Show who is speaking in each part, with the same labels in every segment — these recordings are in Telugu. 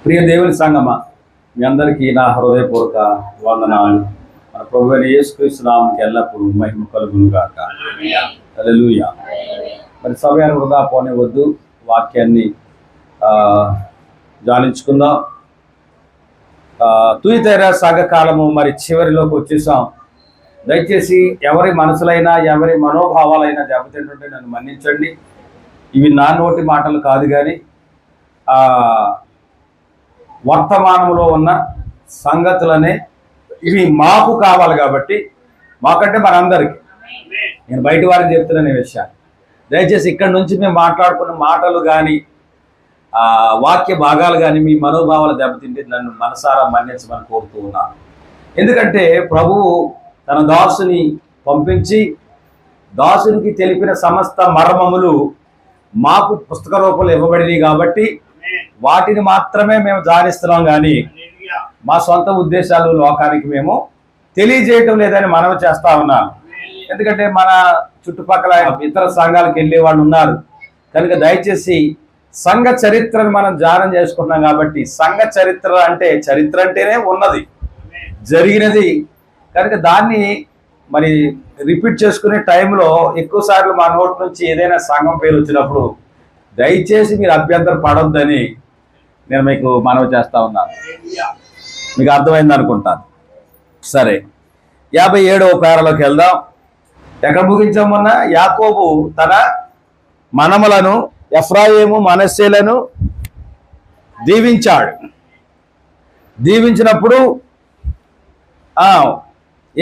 Speaker 1: ప్రియ దేవుని సంగమా, మీ అందరికీ నా హృదయపూర్వక వందనాలు. మన ప్రభువైన యేసుక్రీస్తు నామమునకు ఎల్లప్పుడూ మహిమ కలుగును గాక. హల్లెలూయా. మరి సమయాన్ని వృధా పోనివద్దు, వాక్యాన్ని ధ్యానించుకుందాం. తుయితెర సాగకాలము మరి చివరిలోకి వచ్చేసాం. దయచేసి ఎవరి మనసులైనా ఎవరి మనోభావాలైనా దెబ్బతింటుంటే నన్ను మన్నించండి. ఇవి నా నోటి మాటలు కాదు, కానీ వర్తమానంలో ఉన్న సంగతులనే ఇవి మాకు కావాలి కాబట్టి, మాకంటే మనందరికీ, నేను బయట వారికి చెప్తున్నాను ఈ విషయాన్ని. దయచేసి ఇక్కడి నుంచి మేము మాట్లాడుకున్న మాటలు కానీ వాక్య భాగాలు కానీ మీ మనోభావాలు దెబ్బతింటే నన్ను మనసారా మన్నించమని కోరుతూ ఉన్నాను. ఎందుకంటే ప్రభువు తన దాసుని పంపించి దాసునికి తెలిపిన సమస్త మర్మములు మాకు పుస్తక రూపంలో ఇవ్వబడినవి కాబట్టి వాటిని మాత్రమే మేము ధ్యానిస్తున్నాం, కానీ మా సొంత ఉద్దేశాలు లోకానికి మేము తెలియజేయటం లేదని మనవి చేస్తా ఉన్నాను. ఎందుకంటే మన చుట్టుపక్కల ఇతర సంఘాలకు వెళ్ళే వాళ్ళు ఉన్నారు కనుక దయచేసి సంఘ చరిత్రను మనం ధ్యానం చేసుకుంటున్నాం కాబట్టి, సంఘ చరిత్ర అంటే చరిత్ర అంటేనే ఉన్నది, జరిగినది కనుక దాన్ని మరి రిపీట్ చేసుకునే టైంలో ఎక్కువసార్లు మా నోటి నుంచి ఏదైనా సంఘం పేరు వచ్చినప్పుడు దయచేసి మీరు అభ్యంతరం పడొద్దని నేను మీకు మనవి చేస్తా ఉన్నాను. మీకు అర్థమైంది అనుకుంటాను. సరే, 57వ పేరాలోకి వెళ్దాం. ఎక్కడ ముగించాం మొన్న? యాకోబు తన మనమలను ఎఫ్రాయిము మనస్సేలను దీవించాడు. దీవించినప్పుడు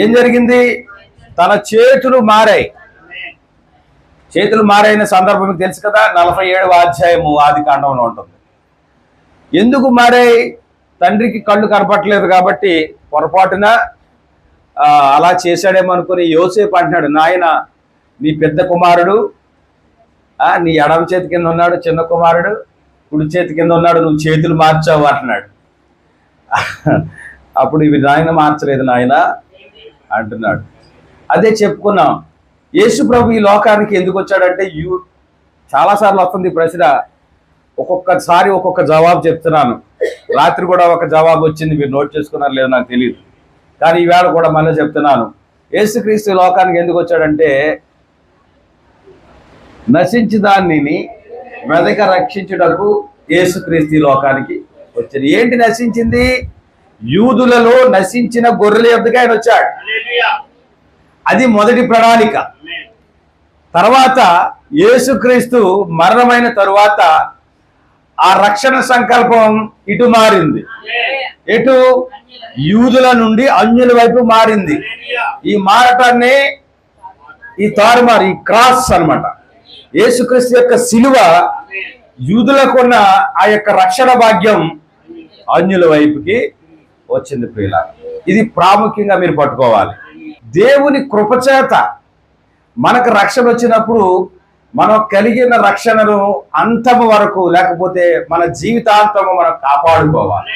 Speaker 1: ఏం జరిగింది? తన చేతులు మారాయి. చేతులు మారైన సందర్భం మీకు తెలుసు కదా, 47వ అధ్యాయము ఆదికాండంలో ఉంటుంది. ఎందుకు మారాయి? తండ్రికి కళ్ళు కనపట్లేదు కాబట్టి పొరపాటున అలా చేశాడేమో అనుకుని యోసేపు అంటున్నాడు, నాయన నీ పెద్ద కుమారుడు నీ ఎడమ చేతి కింద ఉన్నాడు, చిన్న కుమారుడు కుడి చేతి కింద ఉన్నాడు, నువ్వు చేతులు మార్చావు అంటున్నాడు. అప్పుడు ఇవి నాయన మార్చలేదు నాయన అంటున్నాడు. అదే చెప్పుకున్నాం. యేసు ప్రభు ఈ లోకానికి ఎందుకు వచ్చాడంటే, చాలాసార్లు వస్తుంది ఈ ప్రశ్న, ఒక్కొక్కసారి ఒక్కొక్క జవాబు చెప్తున్నాను. రాత్రి కూడా ఒక జవాబు వచ్చింది, మీరు నోట్ చేసుకున్నారు లేదో నాకు తెలియదు, కానీ ఈవేళ కూడా మళ్ళీ చెప్తున్నాను. యేసుక్రీస్తు లోకానికి ఎందుకు వచ్చాడంటే, నశించి దానిని వెదక రక్షించుటకు యేసుక్రీస్తు లోకానికి వచ్చింది. ఏంటి నశించింది? యూదులలో నశించిన గొర్రెల యొద్దకు ఆయన వచ్చాడు. అది మొదటి ప్రణాళిక. తర్వాత యేసుక్రీస్తు మరణమైన తరువాత ఆ రక్షణ సంకల్పం ఇటు మారింది. ఎటు? యూదుల నుండి అన్యుల వైపు మారింది. ఈ మారటాన్ని ఈ తారుమారు, ఈ క్రాస్ అన్నమాట. యేసుక్రీస్తు యొక్క శిలువ యూదులకున్న ఆ యొక్క రక్షణ భాగ్యం అన్యుల వైపుకి వచ్చింది. ప్రియుల, ఇది ప్రాముఖ్యంగా మీరు పట్టుకోవాలి. దేవుని కృపచేత మనకు రక్షణ వచ్చినప్పుడు మనం కలిగిన రక్షణను అంతము వరకు, లేకపోతే మన జీవితాంతము మనం కాపాడుకోవాలి.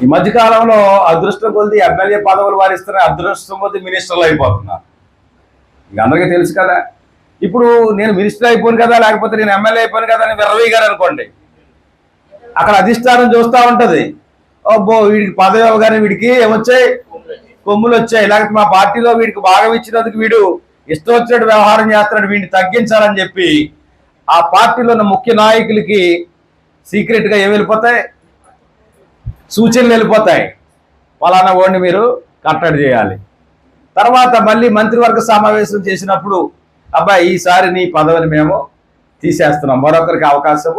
Speaker 1: ఈ మధ్యకాలంలో అదృష్టం కొద్ది ఎమ్మెల్యే పదవులు వారిస్తున్న, అదృష్టం కొద్ది మినిస్టర్లు అయిపోతున్నారు. ఇక అందరికీ తెలుసు కదా. ఇప్పుడు నేను మినిస్టర్ అయిపోను కదా, లేకపోతే నేను ఎమ్మెల్యే అయిపోను కదా అని విర్రవీగారు అనుకోండి, అక్కడ అధిష్టానం చూస్తూ ఉంటుంది, అబ్బో వీడికి పదవి ఇవ్వగానే వీడికి ఏమొచ్చాయి? కొమ్ములు వచ్చాయి. లేకపోతే మా పార్టీలో వీడికి భాగం ఇచ్చినందుకు వీడు ఇష్టం వచ్చినట్టు వ్యవహారం చేస్తున్నాడు, వీడిని తగ్గించాలని చెప్పి ఆ పార్టీలో ఉన్న ముఖ్య నాయకులకి సీక్రెట్గా ఏమి వెళ్ళిపోతాయి? సూచనలు వెళ్ళిపోతాయి, పలానా ఓడిని మీరు కట్టడి చేయాలి. తర్వాత మళ్ళీ మంత్రివర్గ సమావేశం చేసినప్పుడు, అబ్బాయి ఈసారి నీ పదవిని మేము తీసేస్తున్నాం, మరొకరికి అవకాశం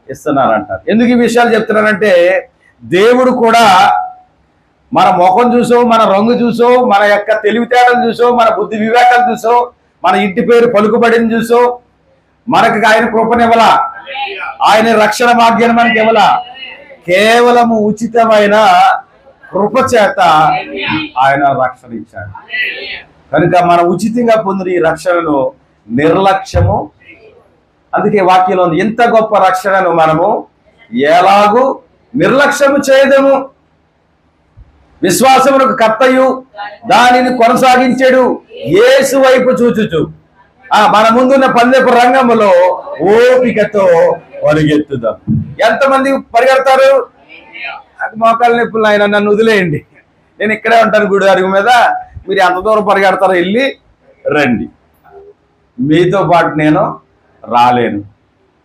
Speaker 1: ఇస్తున్నారంటారు. ఎందుకు ఈ విషయాలు చెప్తున్నానంటే, దేవుడు కూడా మన ముఖం చూసో, మన రంగు చూసో, మన యొక్క తెలివితేటలు చూసో, మన బుద్ధి వివేకాలు చూసో, మన ఇంటి పేరు పలుకుబడిని చూసో మనకి ఆయన కృపనివ్వలా, ఆయన రక్షణ భాగ్యాన్ని మనకి ఇవ్వలా. కేవలము ఉచితమైన కృప చేత ఆయన రక్షణ ఇచ్చాడు. కనుక మనం ఉచితంగా పొందిన ఈ రక్షణను నిర్లక్ష్యము, అందుకే వాక్యంలో ఉంది, ఇంత గొప్ప రక్షణను మనము ఎలాగూ నిర్లక్ష్యము చేయదము. విశ్వాసమునకు కర్తయు దానిని కొనసాగించాడు యేసు వైపు చూచుచు మన ముందున్న పందెపు రంగంలో ఓపికతో పరిగెత్తుదాం. ఎంతమంది పరిగెడతారు? మోకాళ్ళ నొప్పులు, ఆయన నన్ను వదిలేయండి, నేను ఇక్కడే ఉంటాను గుడి అరుగు మీద, మీరు ఎంత దూరం పరిగెడతారో వెళ్ళి రండి, మీతో పాటు నేను రాలేను.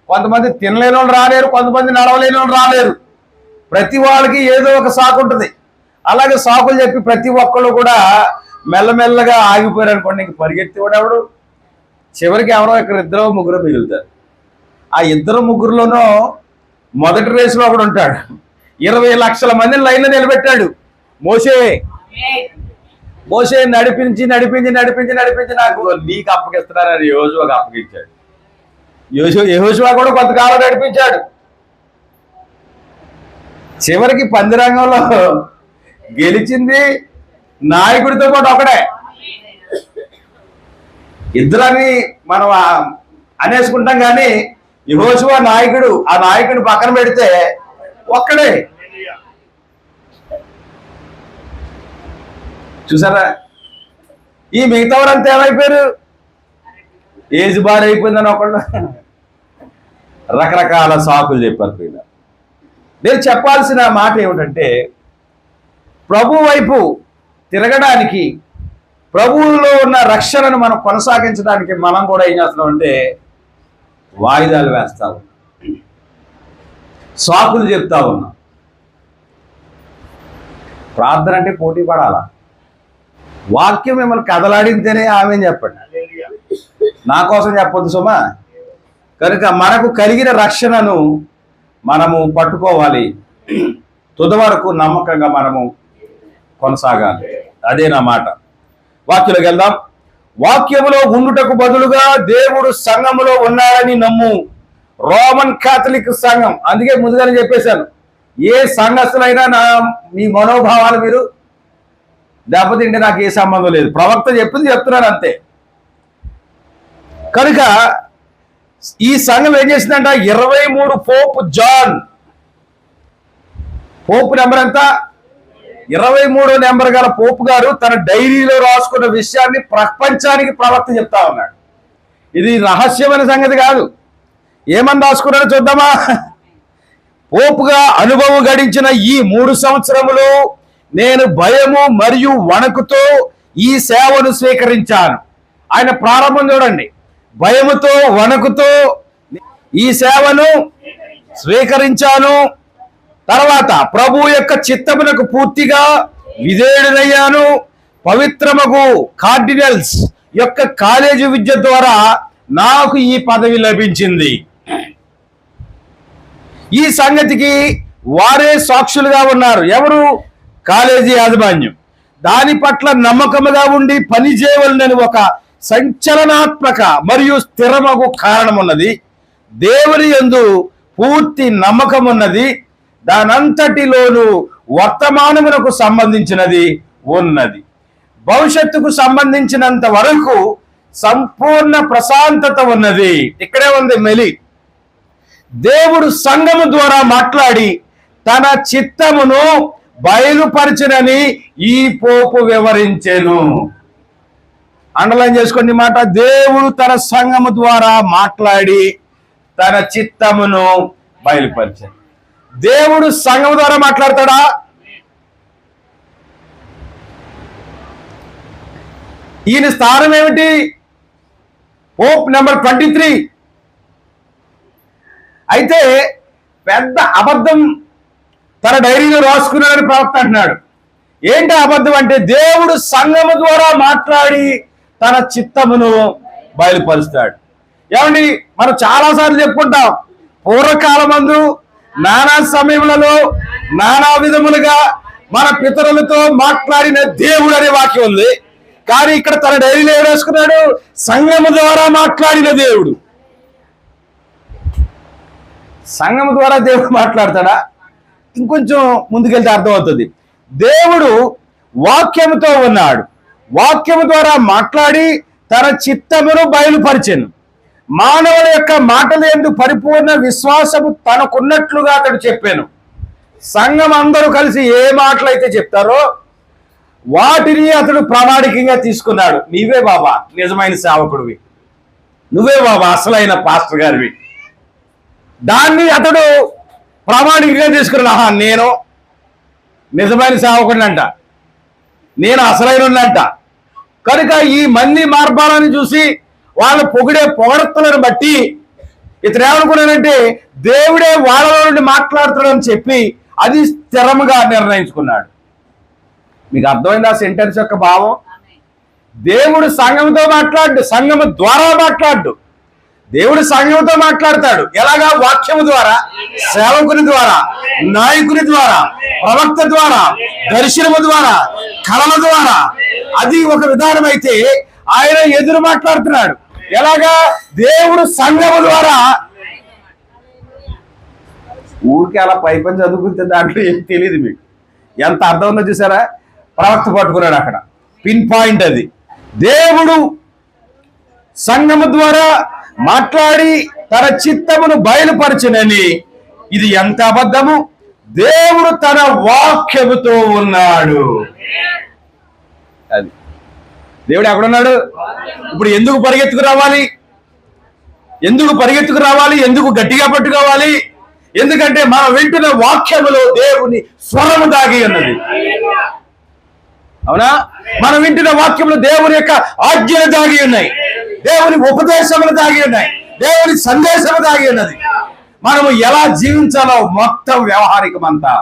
Speaker 1: కొంతమంది తినలేని వాళ్ళు రాలేరు, కొంతమంది నడవలేని వాళ్ళు రాలేరు. ప్రతి వాళ్ళకి ఏదో ఒక సాకు ఉంటుంది. అలాగే సాకులు చెప్పి ప్రతి ఒక్కళ్ళు కూడా మెల్లమెల్లగా ఆగిపోయారు అనుకోండి, ఇంక పరిగెత్తేవాడు ఎవడు? చివరికి ఎవరో ఇక్కడ ఇద్దరు ముగ్గురు మిగులుతారు. ఆ ఇద్దరు ముగ్గురులోనూ మొదటి రేసులో ఒకడు ఉంటాడు. 20 లక్షల మందిని లైన్లో నిలబెట్టాడు మోషే నడిపించి నడిపించి నడిపించి నడిపించి నాకు నీకు అప్పగిస్తున్నారని యెహోషువకు అప్పగించాడు. యెహోషువ కూడా కొంతకాలం నడిపించాడు. చివరికి పందిరంగంలో గెలిచింది నాయకుడితో పాటు ఒకడే. ఇద్దరని మనం అనేసుకుంటాం కానీ యెహోషువ నాయకుడు, ఆ నాయకుడిని పక్కన పెడితే ఒక్కడే. చూసారా? ఈ మిగతా వారంతా ఏమైపోయారు? ఏజ్ బార్ అయిపోయిందని ఒకళ్ళు రకరకాల సాకులు చెప్పారు. నేను చెప్పాల్సిన మాట ఏమిటంటే, ప్రభు వైపు తిరగడానికి, ప్రభువులో ఉన్న రక్షణను మనం కొనసాగించడానికి మనం కూడా ఏం చేస్తున్నాం అంటే వాయిదాలు వేస్తా ఉన్నాం, సాకులు చెప్తా ఉన్నాం. ప్రార్థన అంటే పోటీ పడాలా? వాక్యం మిమ్మల్ని కదలాడింతేనే ఆమె చెప్పండి, నా కోసం చెప్పొద్దు సుమా. కనుక మనకు కలిగిన రక్షణను మనము పట్టుకోవాలి, తుది వరకు నమ్మకంగా మనము కొనసాగాలి. అదే నా మాట. వాక్యంలోకి వెళ్దాం. వాక్యములో ఉండుటకు బదులుగా దేవుడు సంఘములో ఉన్నాడని నమ్ము. రోమన్ కాథలిక్ సంఘం. అందుకే ముందుగానే చెప్పేశాను, ఏ సంఘస్థులైనా మీ మనోభావాలు మీరు దెబ్బతింటే నాకు ఏ సంబంధం లేదు, ప్రవక్త చెప్పింది చెప్తున్నాను అంతే. కనుక ఈ సంఘం ఏం చేసిందంట, 23 పోప్ జాన్, పోప్ నెంబర్ ఎంత? 23వ నెంబర్ గల పోపు గారు తన డైరీలో రాసుకున్న విషయాన్ని ప్రపంచానికి ప్రవక్త చెప్తా ఉన్నాడు. ఇది రహస్యమైన సంగతి కాదు. ఏమని రాసుకున్నాడో చూద్దామా? పోపుగా అనుభవం గడించిన ఈ 3 సంవత్సరములు నేను భయము మరియు వణకుతో ఈ సేవను స్వీకరించాను. ఆయన ప్రారంభం చూడండి, భయముతో వణకుతో ఈ సేవను స్వీకరించాను. తర్వాత ప్రభు యొక్క చిత్తమునకు పూర్తిగా విధేయుడనయ్యాను. పవిత్రమగు కార్డినల్స్ యొక్క కాలేజీ విద్య ద్వారా నాకు ఈ పదవి లభించింది. ఈ సంగతికి వారే సాక్షులుగా ఉన్నారు. ఎవరు? కాలేజీ యాజమాన్యం. దాని పట్ల నమ్మకముగా ఉండి పనిచేయవలనని ఒక సంచలనాత్మక మరియు స్థిరమగు కారణం ఉన్నది. దేవుని యందు పూర్తి నమ్మకం ఉన్నది. దానంతటిలోనూ వర్తమానమునకు సంబంధించినది ఉన్నది. భవిష్యత్తుకు సంబంధించినంత వరకు సంపూర్ణ ప్రశాంతత ఉన్నది. ఇక్కడే ఉంది మెలి. దేవుడు సంఘము ద్వారా మాట్లాడి తన చిత్తమును బయలుపరచనని ఈ పోపు వివరించెను. అండర్లైన్ చేసుకోండి మాట. దేవుడు తన సంఘము ద్వారా మాట్లాడి తన చిత్తమును బయలుపరచను. దేవుడు సంఘం ద్వారా మాట్లాడతాడా? ఈయన స్థానం ఏమిటి? Pope number 23. అయితే పెద్ద అబద్ధం తన డైరీలో రాసుకున్నాడని ప్రవక్త అంటున్నాడు. ఏంటి అబద్ధం అంటే, దేవుడు సంఘము ద్వారా మాట్లాడి తన చిత్తమును బయలుపరుస్తాడు. ఏమండి, మనం చాలాసార్లు చెప్పుకుంటాం, పూర్వకాలమందు నానా సమయములలో నానా విధములుగా మన పితరులతో మాట్లాడిన దేవుడు అనే వాక్యం ఉంది. కానీ ఇక్కడ తన డైరీలో ఏం రాసుకున్నాడు? సంఘము ద్వారా మాట్లాడిన దేవుడు. సంఘము ద్వారా దేవుడు మాట్లాడతాడా? ఇంకొంచెం ముందుకెళ్తే అర్థమవుతుంది. దేవుడు వాక్యముతో ఉన్నాడు. వాక్యము ద్వారా మాట్లాడి తన చిత్తమును బయలుపరిచెను. మానవుల యొక్క మాటల యందు పరిపూర్ణ విశ్వాసము తనకున్నట్లుగా అతడు చెప్పాను. సంఘం అందరూ కలిసి ఏ మాటలు అయితే చెప్తారో వాటిని అతడు ప్రామాణికంగా తీసుకున్నాడు. నీవే బాబా నిజమైన సేవకుడివి, నువ్వే బాబా అసలైన పాస్టర్ గారివి. దాన్ని అతడు ప్రామాణికంగా తీసుకున్నాడు. ఆహా, నేను నిజమైన సేవకుడినంట, నేను అసలైనంట. కనుక ఈ మంది మార్పాలను చూసి వాళ్ళు పొగిడే పొగడతలను బట్టి ఇతను ఏమనుకున్నాడంటే దేవుడే వాళ్ళలో నుండి మాట్లాడుతున్నాడని చెప్పి అది స్థిరముగా నిర్ణయించుకున్నాడు. మీకు అర్థమైంది ఆ సెంటెన్స్ యొక్క భావం? దేవుడు సంఘంతో మాట్లాడు, సంఘము ద్వారా మాట్లాడు. దేవుడు సంఘంతో మాట్లాడతాడు. ఎలాగా? వాక్యము ద్వారా, సేవకుని ద్వారా, నాయకుని ద్వారా, ప్రవక్త ద్వారా, దర్శనము ద్వారా, కళల ద్వారా. అది ఒక విధానం అయితే ఆయన ఎదురు మాట్లాడుతున్నాడు. ఎలాగా? దేవుడు సంఘము ద్వారా. ఊరికి అలా పైపని చదువుకుంటే దాంట్లో ఏం తెలియదు మీకు. ఎంత అర్థం ఉందో చూసారా? ప్రవక్త పట్టుకున్నాడు అక్కడ, పిన్ పాయింట్ అది. దేవుడు సంఘము ద్వారా మాట్లాడి తన చిత్తమును బయలుపరచునని. ఇది ఎంత అబద్ధము! దేవుడు తన వాక్యముతో ఉన్నాడు. అది దేవుడు ఎక్కడున్నాడు? ఇప్పుడు ఎందుకు పరిగెత్తుకు రావాలి? ఎందుకు పరిగెత్తుకు రావాలి? ఎందుకు గట్టిగా పట్టుకోవాలి? ఎందుకంటే మనం వింటున్న వాక్యములో దేవుని స్వరము దాగి ఉన్నది. అవునా? మనం వింటున్న వాక్యములు దేవుని యొక్క ఆజ్ఞలు దాగి ఉన్నాయి, దేవుని ఉపదేశములు దాగి ఉన్నాయి, దేవుని సందేశము దాగి ఉన్నది. మనము ఎలా జీవించాలో మొత్తం వ్యవహారికం అంతా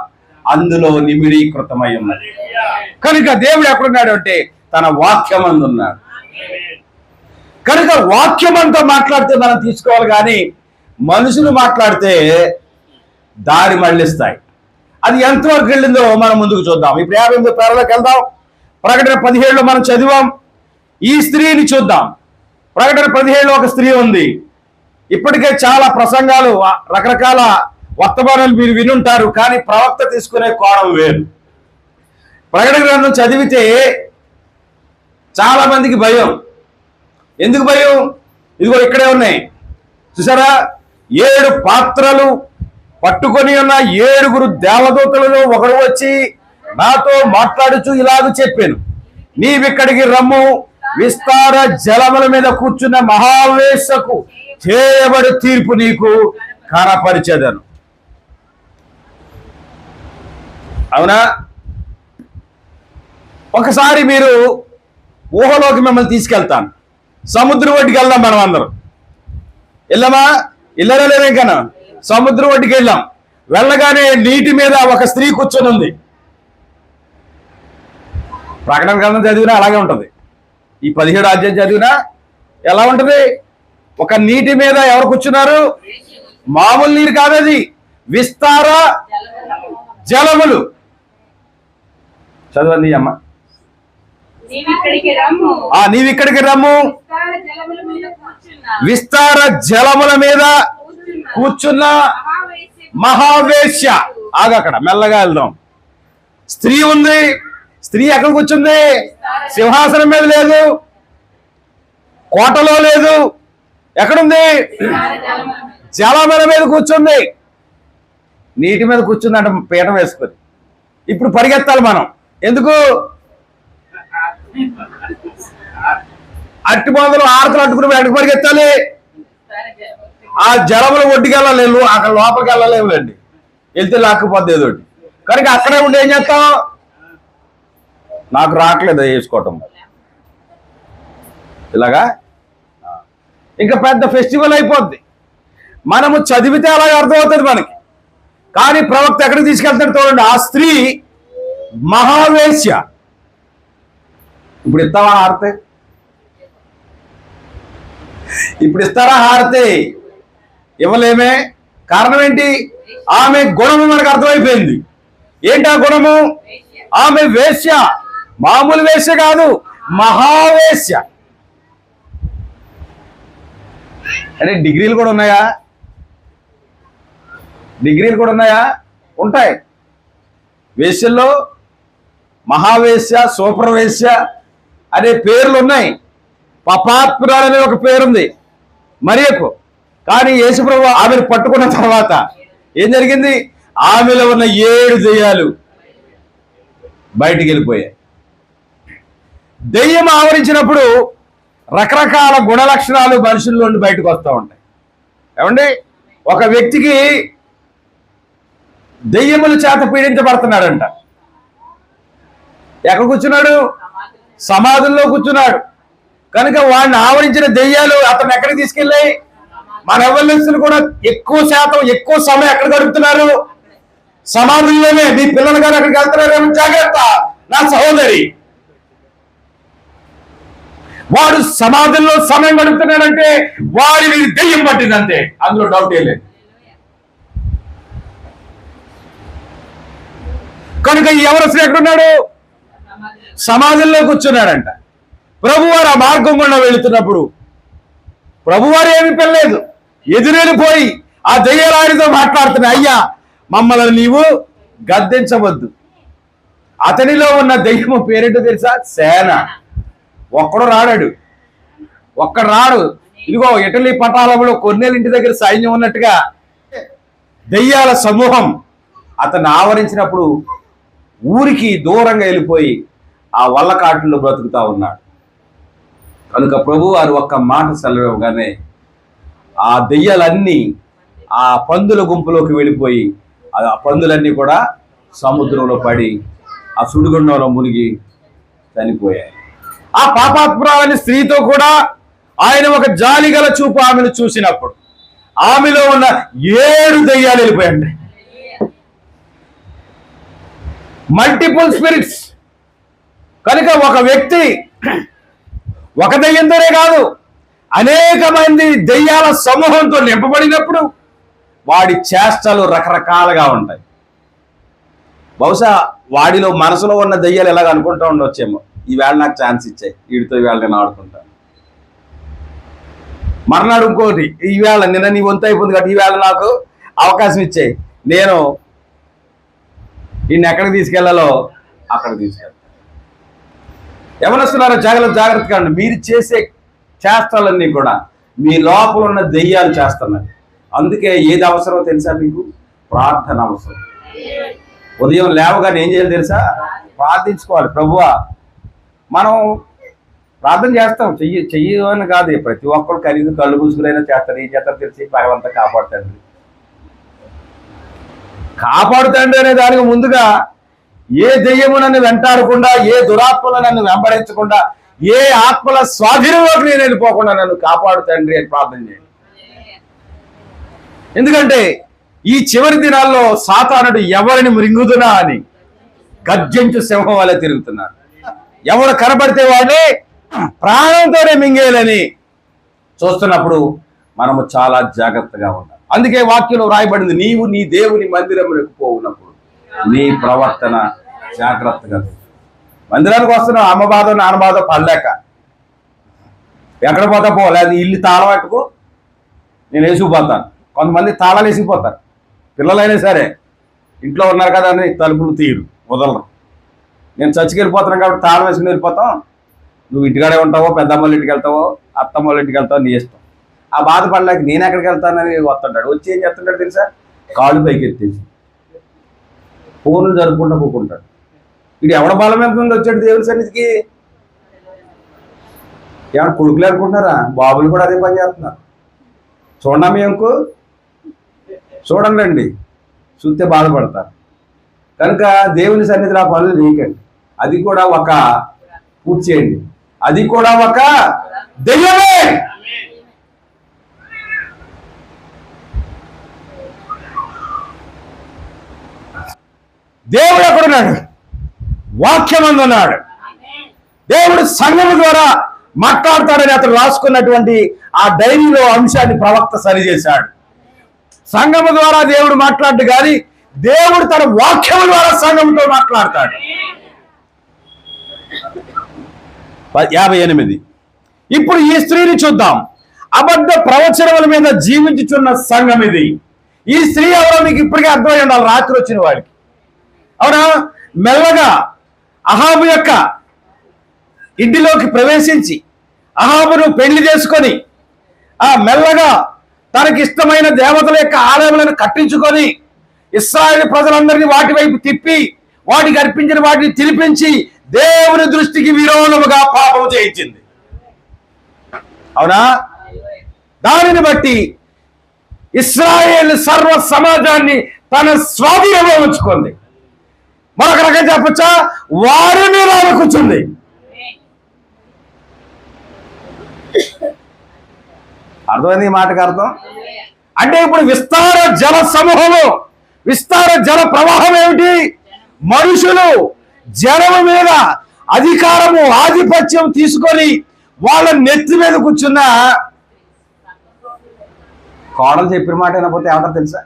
Speaker 1: అందులో నిమిడీకృతమై ఉన్నది. కనుక దేవుడు ఎక్కడున్నాడు అంటే తన వాక్యమందు ఉన్నాడు. కనుక వాక్యమంతా మాట్లాడితే మనం తీసుకోవాలి, కానీ మనుషులు మాట్లాడితే దారి మళ్ళిస్తాయి. అది ఎంతవరకు వెళ్ళిందో మనం ముందుకు చూద్దాం. ఇప్పుడు 58 పేర్లోకి వెళ్దాం. ప్రకటన 17లో మనం చదివాం. ఈ స్త్రీని చూద్దాం. ప్రకటన 17లో ఒక స్త్రీ ఉంది. ఇప్పటికే చాలా ప్రసంగాలు, రకరకాల వర్తమానాలు మీరు వినుంటారు, కానీ ప్రవక్త తీసుకునే కోణం వేరు. ప్రకటన గ్రంథం చదివితే చాలా మందికి భయం. ఎందుకు భయం? ఇదిగో ఇక్కడే ఉన్నాయి చూసారా? 7 పాత్రలు పట్టుకొని ఉన్న 7 దేవదూతలలో ఒకడు వచ్చి నాతో మాట్లాడుచు ఇలాగ చెప్పాను, నీవిక్కడికి రమ్ము, విస్తార జలముల మీద కూర్చున్న మహావేశకు చేయబడి తీర్పు నీకు కనపరిచెదను. అవునా? ఒకసారి మీరు ఊహలోకి మిమ్మల్ని తీసుకెళ్తాను. సముద్రం ఒడ్డుకి వెళ్దాం. మనం అందరం వెళ్ళామా? వెళ్ళారా లేదా? ఇంకా సముద్రం ఒడ్డుకి వెళ్ళాం. వెళ్ళగానే నీటి మీద ఒక స్త్రీ కూర్చొని ఉంది. ప్రకటన గ్రంథం చదివినా అలాగే ఉంటుంది. ఈ 17 అధ్యాయం చదివినా ఎలా ఉంటుంది? ఒక నీటి మీద ఎవరు కూర్చున్నారు? మామూలు నీరు కాదు, అది విస్తార జలములు. చదవండి అమ్మ. నీవిక్కడికి రమ్ము, విస్తార జలముల మీద కూర్చున్న మహావేశ్య. ఆగక్కడ మెల్లగా వెళ్దాం. స్త్రీ ఉంది. స్త్రీ ఎక్కడ కూర్చుంది? సింహాసనం మీద లేదు, కోటలో లేదు. ఎక్కడుంది? జలముల మీద కూర్చుంది. నీటి మీద కూర్చుంది అంటే పీఠం వేసుకొని. ఇప్పుడు పరిగెత్తాలి మనం. ఎందుకు? అట్టి మొదలు ఆరతలు అట్టుకుని ఎక్కడికి పరిగెత్తాలి? ఆ జలముల ఒడ్డుకి వెళ్ళలేము, అక్కడ లోపలికి వెళ్ళలేములేండి. వెళ్తే లాక్కుపోద్ది ఏదోటి. కనుక అక్కడే ఉండి ఏం చేస్తాం? నాకు రావట్లేదు వేసుకోవటం ఇలాగా. ఇంకా పెద్ద ఫెస్టివల్ అయిపోద్ది. మనము చదివితే అలాగే అర్థమవుతుంది మనకి. కానీ ప్రవక్త ఎక్కడికి తీసుకెళ్తాడు చూడండి. ఆ స్త్రీ మహావేశ్య. ఇప్పుడు ఇస్తావా హారతి? ఇప్పుడు ఇస్తారా హారతి? ఇవ్వలేమే. కారణం ఏంటి? ఆమె గుణము మనకు అర్థమైపోయింది. ఏంటి ఆ గుణము? ఆమె వేశ్య. మామూలు వేశ్య కాదు, మహావేశ్య. అంటే డిగ్రీలు కూడా ఉన్నాయా? డిగ్రీలు కూడా ఉన్నాయా? ఉంటాయి. వేశ్యల్లో మహావేశ్య, సూపర్ వేశ్య అనే పేర్లు ఉన్నాయి. పపాత్పురాలు అనే ఒక పేరుంది మరియకు. కానీ యేసుప్రభు ఆమెను పట్టుకున్న తర్వాత ఏం జరిగింది? ఆమెలో ఉన్న 7 దెయ్యాలు బయటికి వెళ్ళిపోయాయి. దెయ్యం ఆవరించినప్పుడు రకరకాల గుణ లక్షణాలు మనుషుల్లో నుండి బయటకు వస్తూ ఉంటాయి. ఏమండి, ఒక వ్యక్తికి దెయ్యముల చేత పీడించబడుతున్నాడంట. ఎక్కడ కూర్చున్నాడు? సమాధుల్లో కూర్చున్నాడు. కనుక వాడిని ఆవరించిన దెయ్యాలు అతను ఎక్కడికి తీసుకెళ్ళాయి? మన ఎవరిస్తులు కూడా ఎక్కువ శాతం ఎక్కువ సమయం ఎక్కడ గడుపుతున్నారు? సమాధుల్లోనే. మీ పిల్లలు గారు అక్కడికి వెళ్తున్నారు, జాగ్రత్త నా సహోదరి. వాడు సమాధుల్లో సమయం గడుపుతున్నాడంటే వాడిని దెయ్యం పట్టిందంతే, అందులో డౌట్ ఏం లేదు. కనుక ఎవరు ఎక్కడున్నాడు? సమాధుల్లో కూర్చున్నాడంట. ప్రభువారు ఆ మార్గం గుండా వెళుతున్నప్పుడు ప్రభువారు ఏమి పెళ్ళలేదు, ఎదురెళ్ళిపోయి ఆ దెయ్యాలతో మాట్లాడుతున్నాయి. అయ్యా, మమ్మల్ని నీవు గద్దించవద్దు. అతనిలో ఉన్న దెయ్యము పేరేంటో తెలుసా? సేన. ఒక్కడు రాడాడు, ఒక్కడు రాడు. ఇదిగో ఇటలీ పటాలంలో కొన్నేళ్ళ ఇంటి దగ్గర సైన్యం ఉన్నట్టుగా దెయ్యాల సమూహం అతన్ని ఆవరించినప్పుడు ఊరికి దూరంగా వెళ్ళిపోయి ఆ వల్లకాటుల్లో బ్రతుకుతా ఉన్నాడు. కనుక ప్రభు వారు ఒక్క మాట సెలవివ్వగానే ఆ దెయ్యాలన్నీ ఆ పందుల గుంపులోకి వెళ్ళిపోయి ఆ పందులన్నీ కూడా సముద్రంలో పడి ఆ సుడిగుండంలో మునిగి చనిపోయాయి. ఆ పాపాత్మురాలని స్త్రీతో కూడా ఆయన ఒక జాలిగల చూపు ఆమెను చూసినప్పుడు ఆమెలో ఉన్న 7 దెయ్యాలు వెళ్ళిపోయాయి. Multiple spirits. కనుక ఒక వ్యక్తి ఒక దెయ్యంతోనే కాదు, అనేక మంది దెయ్యాల సమూహంతో నింపబడినప్పుడు వాడి చేష్టలు రకరకాలుగా ఉంటాయి. బహుశా వాడిలో మనసులో ఉన్న దెయ్యాలు ఎలాగ అనుకుంటూ ఉండొచ్చేమో, ఈవేళ నాకు ఛాన్స్ ఇచ్చాయి, వీడితో ఈవేళ నేను ఆడుకుంటాను. మర్నాడు ఇంకోటి, ఈవేళ నిన్న నీ వంతు అయిపోయింది కాబట్టి ఈవేళ నాకు అవకాశం ఇచ్చాయి, నేను ఈయన ఎక్కడికి తీసుకెళ్లాలో అక్కడికి తీసుకెళ్తాను. ఎవరొస్తున్నారో జాగ్రత్తగా ఉండండి. మీరు చేసే చేష్టలన్నీ కూడా మీ లోపల ఉన్న దెయ్యాలు చేస్తున్నారు. అందుకే ఏది అవసరమో తెలుసా మీకు? ప్రార్థన అవసరం. ఉదయం లేవగానే ఏం చేయాలి తెలుసా? ప్రార్థించుకోవాలి. ప్రభువా, మనం ప్రార్థన చేస్తాం, చెయ్యని కాదు, ప్రతి ఒక్కరు ఖరీదు కళ్ళు మూసుకునైనా చేస్తారు. ఏం చేస్తారు తెలిసి భగవంతా కాపాడుతండ్రి అనే దానికి ముందుగా ఏ దెయ్యము నన్ను వెంటాడకుండా, ఏ దురాత్మలు నన్ను వెంబడించకుండా, ఏ ఆత్మల స్వాధీనంలోకి నేను వెళ్ళిపోకుండా నన్ను కాపాడుతండ్రి అని ప్రార్థన చేయండి. ఎందుకంటే ఈ చివరి దినాల్లో సాతానుడు ఎవరిని మృంగుదునా అని గర్జించు సింహం వలె తిరుగుతున్నారు. ఎవరు కనబడితే వాడిని ప్రాణంతోనే మింగేయాలని చూస్తున్నప్పుడు మనము చాలా జాగ్రత్తగా ఉండాలి. అందుకే వాక్యంలో రాయబడింది, నీవు నీ దేవుని మందిరములకు పోవునప్పుడు నీ ప్రవర్తన జాగ్రత్తగా. మందిరానికి వస్తున్నావు, అమ్మ బాధ నాన్న బాధ పడలేక ఎక్కడ పోతా పోలేదు, ఇల్లు తాళం పెట్టుకో, నేను వేసుకుపోతాను. కొంతమంది తాళాలు వేసిపోతారు. పిల్లలైనా సరే ఇంట్లో ఉన్నారు కదా అని తలుపులు తీరు వదలరు. నేను చర్చికి వెళ్ళిపోతున్నాను కాబట్టి తాళం వేసుకుని వెళ్ళిపోతాం, నువ్వు ఇంటికాడే ఉంటావో, పెద్దమ్మల ఇంటికి వెళ్తావో, అత్తమ్మల ఇంటికి వెళ్తావో నీ ఇష్టం. ఆ బాధపడలేక నేను ఎక్కడికి వెళ్తానని వస్తుంటాడు. వచ్చి ఏం చేస్తుంటాడు తెలుసా? కాళ్ళు పైకి ఎత్తేసి ఫోన్లు జరుపుకుంటూ పోకుంటాడు. ఇది ఎవడ బలం ఎంత ఉంది వచ్చాడు దేవుని సన్నిధికి? ఏమన్నా కొడుకులు అనుకుంటున్నారా? బాబులు కూడా అదే పని చేస్తున్నారు. చూడండి మీకు, చూడండి, చూస్తే బాధపడతారు. కనుక దేవుని సన్నిధిలో ఆ పనులు చేయకండి. అది కూడా ఒక పూర్తి చేయండి, అది కూడా ఒక దెయ్యమే. దేవుడు ఎక్కడున్నాడు? వాక్యమందు ఉన్నాడు. దేవుడు సంఘం ద్వారా మాట్లాడతాడని అతను రాసుకున్నటువంటి ఆ డైరీలో అంశాన్ని ప్రవక్త సరిచేశాడు. సంఘము ద్వారా దేవుడు మాట్లాడు కానీ దేవుడు తన వాక్యం ద్వారా సంఘంతో మాట్లాడతాడు. 58. ఇప్పుడు ఈ స్త్రీని చూద్దాం. అబద్ధ ప్రవచనముల మీద జీవించుచున్న సంఘం ఇది. ఈ స్త్రీ ఎవరో మీకు ఇప్పటికే అర్థమై ఉండాలి, రాత్రి వచ్చిన వాడికి. అవునా? మెల్లగా అహాబు యొక్క ఇంటిలోకి ప్రవేశించి అహాబును పెళ్లి చేసుకొని ఆ మెల్లగా తనకిష్టమైన దేవతల యొక్క ఆలయములను కట్టించుకొని ఇశ్రాయేలు ప్రజలందరినీ వాటి వైపు తిప్పి వాటికి అర్పించిన వాటిని తినిపించి దేవుని దృష్టికి విరోధముగా పాపం చేయించింది. అవునా? దానిని బట్టి ఇశ్రాయేల్ సర్వ సమాజాన్ని తన స్వాధీనంలో ఉంచుకుంది. మరొక రకంగా చెప్పచ్చా, వారి మీద ఆమె కూర్చుంది. అర్థమైంది ఈ మాటకు అర్థం? అంటే ఇప్పుడు విస్తార జల సమూహము, విస్తార జల ప్రవాహం ఏమిటి? మనుషులు జనము మీద అధికారము ఆధిపత్యం తీసుకొని వాళ్ళ నెత్తి మీద కూర్చున్న కోడలు చెప్పిన మాట వినకపోతే ఏమంటారు తెలుసా?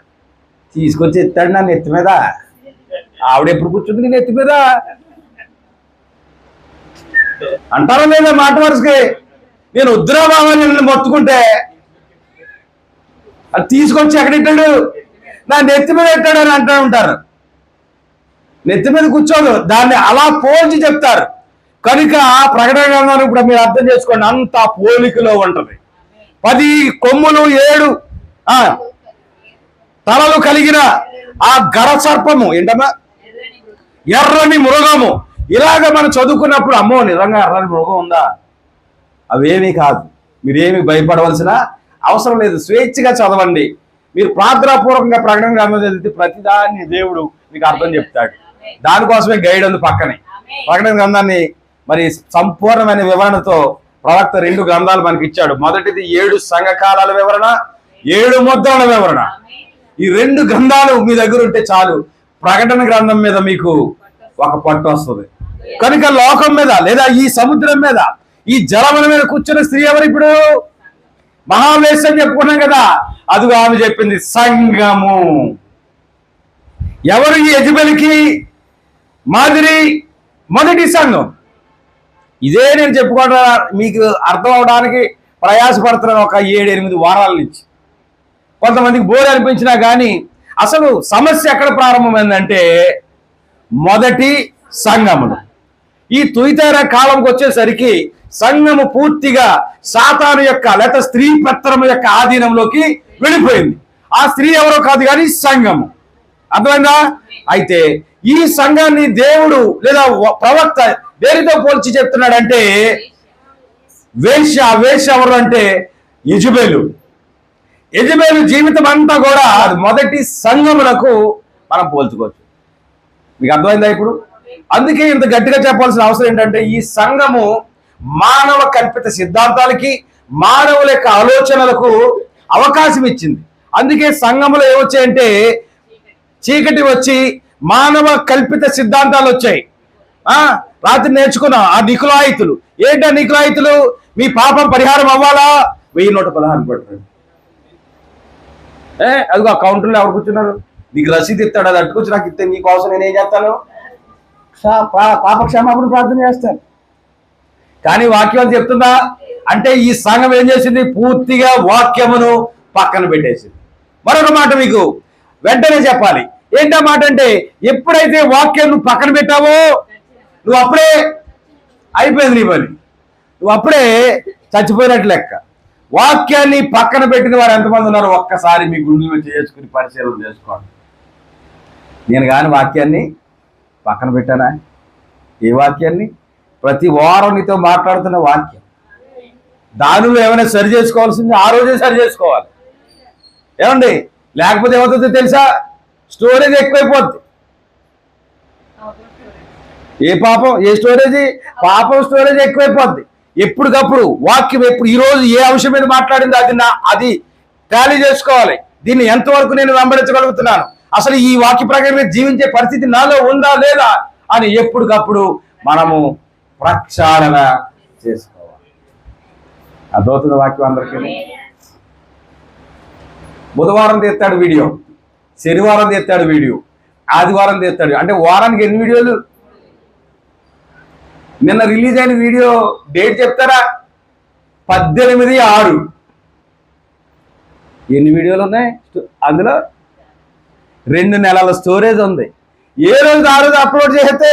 Speaker 1: తీసుకొచ్చి ఎత్తాడు నా నెత్తి మీద. ఆవిడ ఎప్పుడు కూర్చుంది నీ నెత్తి మీద అంటారా లేదా? మాట వరుసకి నేను వద్దురా బాబా నిన్ను మొత్తుకుంటే అది తీసుకొచ్చి ఎక్కడెట్టాడు? నా నెత్తి మీద ఎట్టాడు అని అంటూ ఉంటారు. నెత్తి మీద కూర్చోదు, దాన్ని అలా పోల్చి చెప్తారు. కనుక ప్రకటన గ్రంథాన్ని ఇప్పుడు మీరు అర్థం చేసుకోండి, అంత పోలికలో ఉంటది. 10 కొమ్ములు 7 తలలు కలిగిన ఆ గర సర్పము ఏంటమ్మా? ఎర్రని మృగము. ఇలాగ మనం చదువుకున్నప్పుడు అమ్మో నిజంగా ఎర్రని మృగం ఉందా? అవేమీ కాదు. మీరేమి భయపడవలసిన అవసరం లేదు. స్వేచ్ఛగా చదవండి. మీరు ప్రార్థనాపూర్వకంగా ప్రకటన గ్రంథం చదివితే ప్రతిదాన్ని దేవుడు మీకు అర్థం చెప్తాడు. దానికోసమే గైడ్ ఉంది పక్కనే. ప్రకటన గ్రంథాన్ని మరి సంపూర్ణమైన వివరణతో ప్రవక్త 2 గ్రంథాలు మనకి ఇచ్చాడు. మొదటిది 7 సంఘకాలాల వివరణ, 7 ముద్రల వివరణ. ఈ 2 గ్రంథాలు మీ దగ్గర ఉంటే చాలు, ప్రకటన గ్రంథం మీద మీకు ఒక పట్టు వస్తుంది. కనుక లోకం మీద లేదా ఈ సముద్రం మీద ఈ జలముల మీద కూర్చున్న స్త్రీ ఎవరు? ఇప్పుడు మహావేశం చెప్పుకున్నాం కదా, అదిగో ఆమె చెప్పింది సంఘము. ఎవరు ఈ యజబెలికి మాదిరి? మొదటి సంఘం. ఇదే నేను చెప్పుకోవడం మీకు అర్థం అవడానికి ప్రయాసపడుతున్నాను ఒక 7-8 వారాల నుంచి. కొంతమందికి బోర్ అనిపించినా కానీ అసలు సమస్య ఎక్కడ ప్రారంభమైందంటే మొదటి సంఘములు. ఈ తుయితేర కాలంకి వచ్చేసరికి సంఘము పూర్తిగా సాతాను యొక్క లేదా స్త్రీ పత్రము యొక్క ఆధీనంలోకి వెళ్ళిపోయింది. ఆ స్త్రీ ఎవరో కాదు కానీ సంఘము. అర్థమైందా? అయితే ఈ సంఘాన్ని దేవుడు లేదా ప్రవక్త దేనితో పోల్చి చెప్తున్నాడంటే వేశ్య. వేశ్య ఎవరు అంటే యెజబెలు. యెజబెలు జీవితం అంతా కూడా అది మొదటి సంఘములకు మనం పోల్చుకోవచ్చు. మీకు అర్థమైందా ఇప్పుడు? అందుకే ఇంత గట్టిగా చెప్పాల్సిన అవసరం ఏంటంటే ఈ సంఘము మానవ కల్పిత సిద్ధాంతాలకి, మానవుల యొక్క ఆలోచనలకు అవకాశం ఇచ్చింది. అందుకే సంఘములో ఏమొచ్చాయంటే చీకటి వచ్చి మానవ కల్పిత సిద్ధాంతాలు వచ్చాయి. రాత్రి నేర్చుకున్నాం ఆ నికులాయితులు. ఏంటా నికులాయితులు? మీ పాపం పరిహారం అవ్వాలా 1116 పెట్టండి. అదిగో ఆ కౌంటర్లో ఎవరు కూర్చున్నారు? నీకు రసీదు ఇస్తాడు, అది అట్టుకొచ్చి నాకు ఇస్తే నీకోసం నేనేం చేస్తాను? పాప క్షమాపణ ప్రార్థన చేస్తాను. కానీ వాక్యం చెప్తుందా అంటే ఈ సంఘం ఏం చేసింది? పూర్తిగా వాక్యమును పక్కన పెట్టేసింది. మరొక మాట మీకు వెంటనే చెప్పాలి. ఏంటా మాట అంటే ఎప్పుడైతే వాక్యం నువ్వు పక్కన పెట్టావో నువ్వు అప్పుడే అయిపోయింది నీ పని, నువ్వు అప్పుడే చచ్చిపోయినట్టు లెక్క. వాక్యాన్ని పక్కన పెట్టిన వారు ఎంతమంది ఉన్నారు? ఒక్కసారి మీ గుండెల మీద చేసుకుని పరిశీలన చేసుకోండి. నేను కానీ వాక్యాన్ని పక్కన పెట్టానా? ఏ వాక్యాన్ని? ప్రతి వారం నీతో మాట్లాడుతున్న వాక్యం. దానిలో ఏమైనా సరి చేసుకోవాల్సింది ఆ రోజే సరి చేసుకోవాలి. ఏమండి? లేకపోతే ఏమవుతుందో తెలుసా? స్టోరేజ్ ఎక్కువైపోద్ది. ఏ పాపం ఏ స్టోరేజ్? పాపం స్టోరేజ్ ఎక్కువైపోద్ది. ఎప్పటికప్పుడు వాక్యం ఎప్పుడు ఈరోజు ఏ అంశం మీద మాట్లాడిందో అది టాలీ చేసుకోవాలి. దీన్ని ఎంతవరకు నేను వెంబడించగలుగుతున్నాను, అసలు ఈ వాక్య ప్రకారం జీవించే పరిస్థితి నాలో ఉందా లేదా అని ఎప్పటికప్పుడు మనము ప్రక్షాళన చేసుకోవాలి. అర్థమవుతుంది వాక్యం అందరికీ? బుధవారం తీస్తాడు వీడియో, శనివారం తీస్తాడు వీడియో, ఆదివారం తీస్తాడు. అంటే వారానికి ఎన్ని వీడియోలు? నిన్న రిలీజ్ అయిన వీడియో డేట్ చెప్తారా? 18/6. ఎన్ని వీడియోలు ఉన్నాయి అందులో? 2 నెలల స్టోరేజ్ ఉంది. ఏ రోజు ఆ రోజు అప్లోడ్ చేస్తే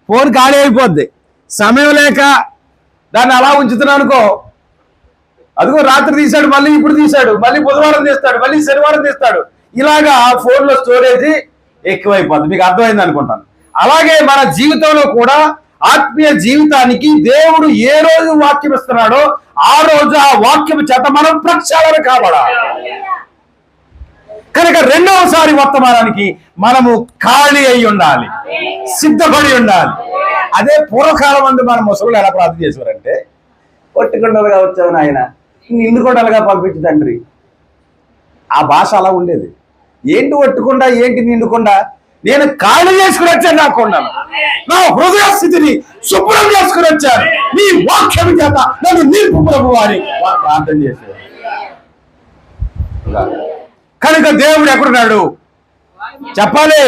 Speaker 1: ఫోన్ ఖాళీ అయిపోద్ది. సమయం లేక దాన్ని అలా ఉంచుతున్నాను అనుకో, అదిగో రాత్రి తీశాడు, మళ్ళీ ఇప్పుడు తీశాడు, మళ్ళీ బుధవారం తీస్తాడు, మళ్ళీ శనివారం తీస్తాడు. ఇలాగా ఫోన్లో స్టోరేజ్ ఎక్కువైపోద్ది. మీకు అర్థమైంది అనుకుంటాను. అలాగే మన జీవితంలో కూడా ఆత్మీయ జీవితానికి దేవుడు ఏ రోజు వాక్యం ఇస్తున్నాడో ఆ రోజు ఆ వాక్యం చేత మనం ప్రక్షాళన కాబడాలి. కనుక రెండవసారి వర్తమానానికి మనము ఖాళీ అయి ఉండాలి, సిద్ధపడి ఉండాలి. అదే పూర్వకాలం అందు మన ముసలు ఎలా ప్రార్థన చేసేవారంటే, ఒట్టుకుండలుగా వచ్చావు నాయన, నిండుకొండలుగా పంపించు తండ్రి. ఆ భాష అలా ఉండేది. ఏంటి ఒట్టుకుండా, ఏంటి నిండుకుండా? నేను ఖాళీ చేసుకుని వచ్చాను, నా కొండను, నా హృదయ స్థితిని శుభ్రం చేసుకుని వచ్చాను, నీ వాక్యం చేత నన్ను నింపు ప్రభు అని ప్రార్థన చేశారు. కనుక దేవుడు ఎక్కడున్నాడు చెప్పాలి?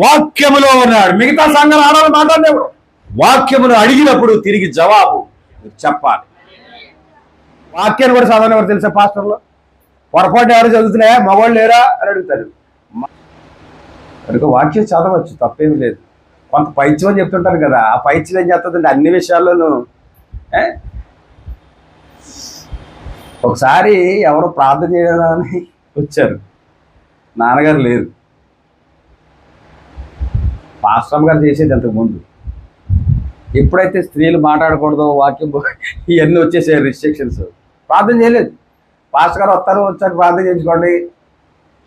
Speaker 1: వాక్యములో ఉన్నాడు. మిగతా సంఘాలు ఆడాలి మాట్లాడేవాడు. వాక్యమును అడిగినప్పుడు తిరిగి జవాబు చెప్పాలి. వాక్యాన్ని కూడా సాధారణ ఎవరు తెలుసా? పాస్టర్లో పొరపాటు ఎవరు చదువుతున్నాయా, మగవాళ్ళు లేరా అని అడుగుతారు. కనుక వాక్యం చదవచ్చు, తప్పేమి లేదు. కొంత పైత్యం అని చెప్తుంటారు కదా, ఆ పైత్యం ఏం చేస్తుందంటే అన్ని విషయాల్లోనూ. ఒకసారి ఎవరో ప్రార్థన చేయడానికి వచ్చారు, నాన్నగారు లేరు. పాస్టర్ గారు చేసేది అంతకుముందు. ఎప్పుడైతే స్త్రీలు మాట్లాడకూడదు, వాక్యం ఇవన్నీ వచ్చేసాయి రిస్ట్రిక్షన్స్, ప్రార్థన చేయలేదు. పాస్టర్ గారు వచ్చాక ప్రార్థన చేయించుకోండి,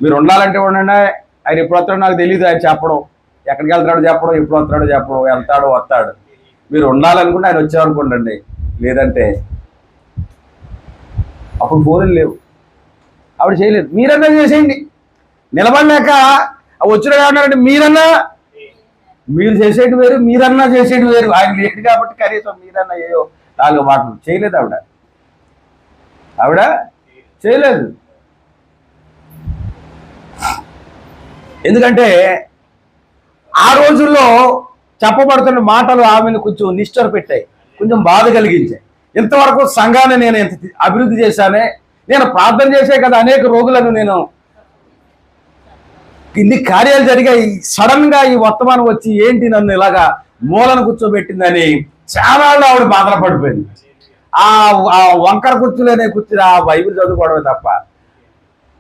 Speaker 1: మీరు ఉండాలంటే ఉండండి, ఆయన ఎప్పుడు వస్తాడో నాకు తెలియదు, ఆయన చెప్పడం, ఎక్కడికి వెళ్తాడో చెప్పడం, ఎప్పుడు వస్తాడో చెప్పడం, వెళ్తాడో వస్తాడు. మీరు ఉండాలనుకుంటే ఆయన వచ్చేవారుకుండండి, లేదంటే అప్పుడు ఫోన్లు లేవు, ఆవిడ చేయలేదు. మీరన్నా చేసేయండి, నిలబడలేక వచ్చిన ఏమన్నారంటే మీరు చేసేది వేరు, మీరన్నా చేసేది వేరు. ఆయన లేదు కాబట్టి కనీసం మీరన్నా ఏయో 4 మాటలు చేయలేదు. ఆవిడ చేయలేదు. ఎందుకంటే ఆ రోజుల్లో చెప్పబడుతున్న మాటలు ఆమెను కొంచెం నిష్ఠర పెట్టాయి, కొంచెం బాధ కలిగించాయి. ఇంతవరకు సంఘాన్ని నేను ఎంత అభివృద్ధి చేశానే, నేను ప్రార్థన చేసే కదా అనేక రోగులను నేను, ఇన్ని కార్యాలు జరిగాయి, సడన్ గా ఈ వర్తమానం వచ్చి ఏంటి నన్ను ఇలాగా మూలను కూర్చోబెట్టిందని చాలా ఆవిడ బాధలు పడిపోయింది. ఆ వంకర కూర్చులేనే కూర్చుని ఆ బైబిల్ చదువుకోవడమే తప్ప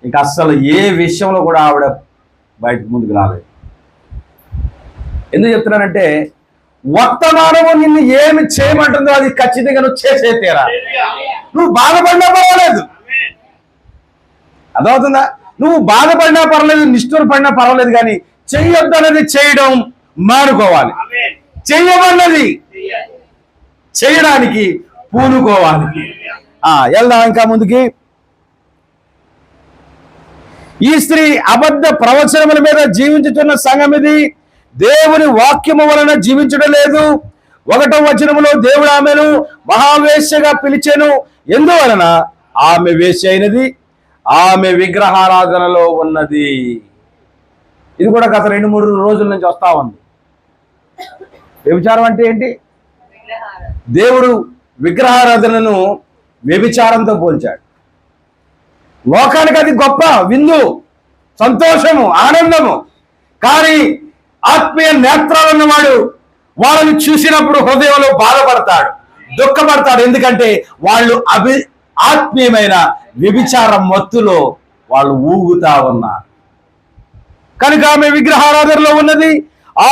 Speaker 1: ఇంకా అస్సలు ఏ విషయంలో కూడా ఆవిడ బయటకు ముందుకు రాలేదు. ఎందుకు చెప్తున్నానంటే, వర్తమానము నిన్ను ఏమి చేయమంటుందో అది ఖచ్చితంగా నువ్వు చేసే తీరా. నువ్వు బాధపడినా పర్వాలేదు, అదవుతుందా? నువ్వు బాధపడినా పర్వాలేదు, నిష్ఠూర పడినా పర్వాలేదు, కానీ చెయ్యొద్దన్నది చేయడం మానుకోవాలి, చెయ్యమన్నది చేయడానికి పూనుకోవాలి. వెళ్దాం ఇంకా ముందుకి. ఈ స్త్రీ అబద్ధ ప్రవచనముల మీద జీవించుతున్న సంఘం ఇది, దేవుని వాక్యము వలన జీవించడం లేదు. 1వ వచనములో దేవుడు ఆమెను మహావేశ్యగా పిలిచెను, ఎందువలన ఆమె వేశ్య అయినది, ఆమె విగ్రహారాధనలో ఉన్నది. ఇది కూడా గత 2-3 రోజుల నుంచి వస్తా ఉంది. వ్యభిచారం అంటే ఏంటి? దేవుడు విగ్రహారాధనను వ్యభిచారంతో పోల్చాడు. లోకానికి అది గొప్ప విందు, సంతోషము, ఆనందము. కానీ ఆత్మీయ నేత్రాలు ఉన్నవాడు వాళ్ళని చూసినప్పుడు హృదయంలో బాధపడతాడు, దుఃఖపడతాడు. ఎందుకంటే వాళ్ళు ఆత్మీయమైన వ్యభిచారం మత్తులో వాళ్ళు ఊగుతా ఉన్నారు. కనుక ఆమె విగ్రహారాధనలో ఉన్నది,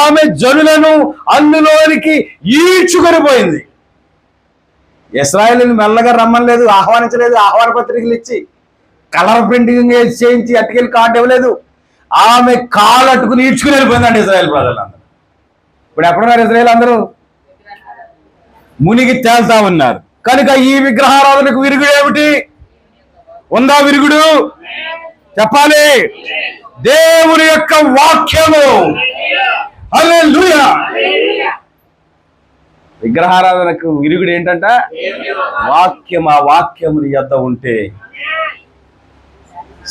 Speaker 1: ఆమె జనులను అందులోనికి ఈడ్చుకొని పోయింది. ఇశ్రాయేలుని మెల్లగా రమ్మనలేదు, ఆహ్వానించలేదు, ఆహ్వాన పత్రికలు ఇచ్చి కలర్ ప్రింటింగ్ చేయించి అట్టుకెళ్ళి కార్డు ఇవ్వలేదు. ఆమె కాలు అట్టుకుని ఈడ్చుకుని వెళ్ళిపోయిందండి ఇశ్రాయేల్ ప్రజలందరూ. ఇప్పుడు ఎక్కడున్నారు ఇశ్రాయేల్? అందరూ మునిగి తేల్తా ఉన్నారు. కనుక ఈ విగ్రహారాధనకు విరుగుడు ఏమిటి? ఉందా విరుగుడు? చెప్పాలి, దేవుని యొక్క వాక్యము. హల్లెలూయా. విగ్రహారాధనకు విరుగుడు ఏంటంట? వాక్యం. ఆ వాక్యము నీ యొద్ద ఉంటే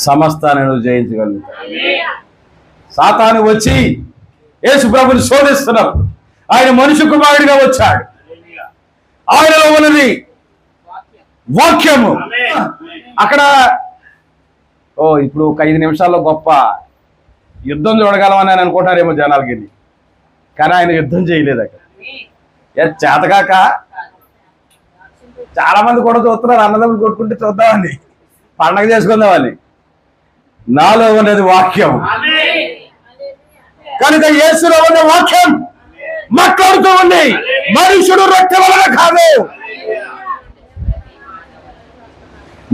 Speaker 1: సమస్తాన్ని నువ్వు జయించగలుగుతావు. సాతాను వచ్చి యేసు ప్రభుని శోధిస్తున్నప్పుడు ఆయన మనుష్య కుమారుడిగా వచ్చాడు, ఆయనలో ఉన్నది వాక్యము. అక్కడ ఇప్పుడు ఒక 5 నిమిషాల్లో గొప్ప యుద్ధం చూడగలమని ఆయన అనుకుంటారేమో జనాలకి, కానీ ఆయన యుద్ధం చేయలేదు. అక్కడ చేతకాక చాలా మంది కూడా చూస్తున్నారు, అన్నదమ్ములు కొట్టుకుంటే చూద్దామని, పండగ చేసుకుందామని. నాలో ఉన్నది వాక్యం. కనుక యేసులో ఉన్న వాక్యం మాట్లాడుతూ ఉంది. మనుషుడు రొట్టె వలన కాదు,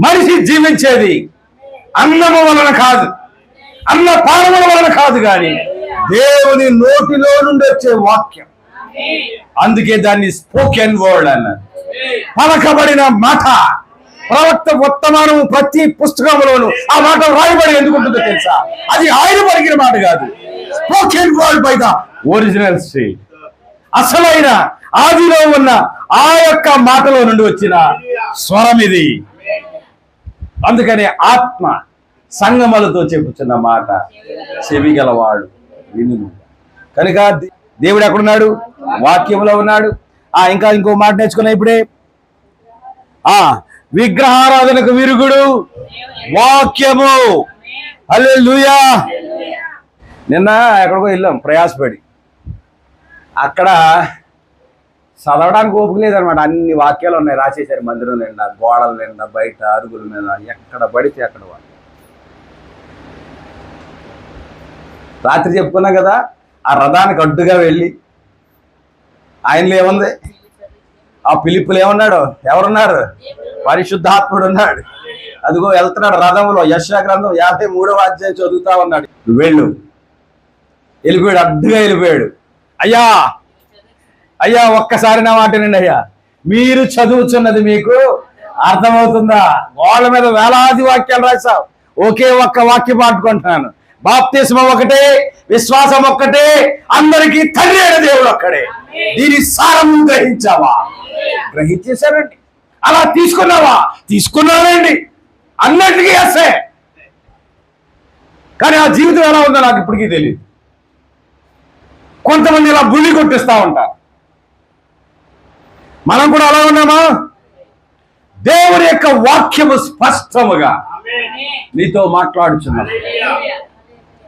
Speaker 1: మనిషి జీవించేది అన్నము వలన కాదు, అన్న పానముల వలన కాదు, కానీ దేవుని నోటిలో నుండి వచ్చే వాక్యం. అందుకే దాన్ని స్పోకెన్ వర్డ్ అన్నారు. పలకబడిన మాట. ప్రవక్త వర్తమానము ప్రతి పుస్తకంలోను ఆ మాట రాయబడి ఎందుకుంటుందో తెలుసా? అది ఆయన పలికిన మాట కాదు. Spoken word by the original state. అసలైన ఆదిలో ఉన్న ఆ యొక్క మాటలో నుండి వచ్చిన స్వరం ఇది. అందుకని ఆత్మ సంగమలతో చెప్పుచున్న మాట చెవి గలవాడు వినును. కనుక దేవుడు ఎక్కడున్నాడు? వాక్యంలో ఉన్నాడు. ఇంకా ఇంకో మాట నేర్చుకున్నా ఇప్పుడే. విగ్రహారాధనకు విరుగుడు వాక్యము. హల్లెలూయా. నిన్న ఎక్కడికో వెళ్ళాం ప్రయాసపడి. అక్కడ చదవడానికి ఓపిక లేదనమాట. అన్ని వాక్యాలు ఉన్నాయి, రాసేసారు మందిరం నిండా, గోడల నిండా, బయట అరుగుల మీద, ఎక్కడ పడితే అక్కడ. రాత్రి చెప్పుకున్నాం కదా, ఆ రథానికి అడ్డుగా వెళ్ళి ఆయనలో ఏముంది? ఆ పిలుపులు ఏమన్నాడు? ఎవరున్నారు? పరిశుద్ధాత్ముడు ఉన్నాడు. అదిగో వెళ్తున్నాడు రథంలో. యెషయా గ్రంథం 53వ అధ్యాయం చదువుతా ఉన్నాడు. వెళ్ళిపోయాడు, అడ్డుగా వెళ్ళిపోయాడు. అయ్యా అయ్యా ఒక్కసారి నా మాట వినండి అయ్యా, మీరు చదువుతున్నది మీకు అర్థమవుతుందా? వాళ్ళ మీద వేలాది వాక్యాలు రాశావు, ఒకే ఒక్క వాక్యం పట్టుకుంటున్నాను. బాప్తిస్మం ఒకటే, విశ్వాసం ఒక్కటే, అందరికీ తండ్రి అయిన దేవుడు ఒక్కడే. దీని సారం గ్రహించావా? గ్రహించేశారండి. అలా తీసుకున్నావా? తీసుకున్నానండి. అన్నిటికీ ఎస్సే. కానీ ఆ జీవితం ఎలా ఉందో నాకు ఇప్పటికీ తెలియదు. కొంతమంది ఇలా బుల్లి కొట్టిస్తూ ఉంటారు. మనం కూడా అలా ఉన్నామా? దేవుని యొక్క వాక్యము స్పష్టముగా నీతో మాట్లాడుచున్నాడు.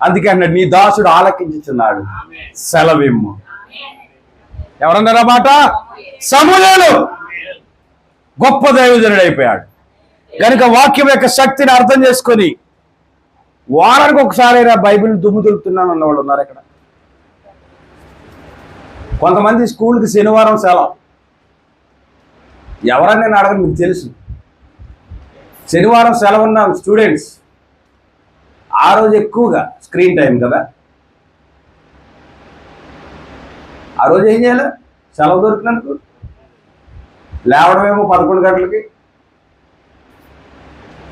Speaker 1: అందుకే అన్నాడు, నీ దాసుడు ఆలకించుచున్నాడు, సెలవిమ్ము. ఎవరన్నారా మాట? సమూయేలు గొప్ప దైవజనుడు అయిపోయాడు. కనుక వాక్యం యొక్క శక్తిని అర్థం చేసుకొని వారానికి ఒకసారైనా బైబిల్ దుమ్ము దులుపుతున్నాను అన్నవాళ్ళు ఉన్నారు ఇక్కడ. కొంతమంది స్కూల్కి శనివారం సెలవు. ఎవరని నేను అడగను, మీకు తెలుసు. శనివారం సెలవు ఉన్న స్టూడెంట్స్ ఆ రోజు ఎక్కువగా స్క్రీన్ టైం కదా. ఆ రోజు ఏం చేయాలి? సెలవు దొరికినందుకు లేవడమేమో 11 గంటలకి.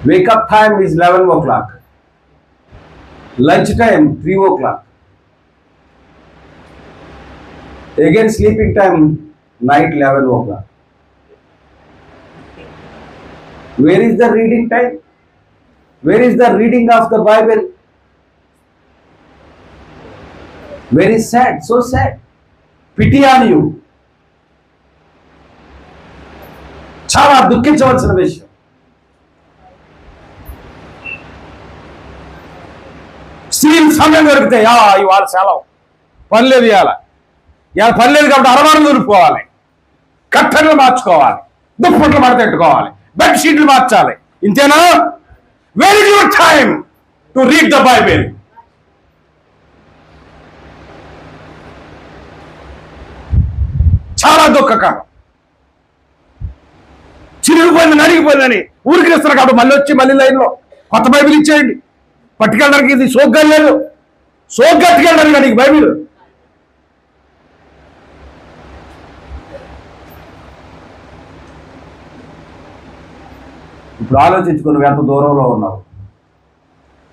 Speaker 1: Wake up time is 11 o'clock. Lunch time 3 o'clock. Again sleeping time night 11 o'clock. Where is the reading time? Where is the reading of the Bible? Very sad, so sad. Pity on you. చాలా దుఃఖించవలసిన విషయం. స్త్రీలు సమయం దొరికితే ఇవాళ సెలవు, పని లేదు, ఇవాళ పని లేదు కాబట్టి అరమానం దొరుకుకోవాలి, కట్టెలు మార్చుకోవాలి, దుప్పట్లు మడతెట్టుకోవాలి, బెడ్షీట్లు మార్చాలి. ఇంతేనా? Very good time to read the Bible. చాలా దుఃఖకరం. చిరిగిపోయింది, నరిగిపోయిందని ఊరికి ఇస్తారు కాబట్టి మళ్ళీ లైన్లో కొత్త బైబిల్ ఇచ్చేయండి. పట్టుకెళ్ళడానికి ఇది సోగ్గలేదు, సోగ్గట్టుకెళ్ళడానికి నీకు బైబిల్. ఇప్పుడు ఆలోచించుకో, నువ్వు ఎంత దూరంలో ఉన్నావు,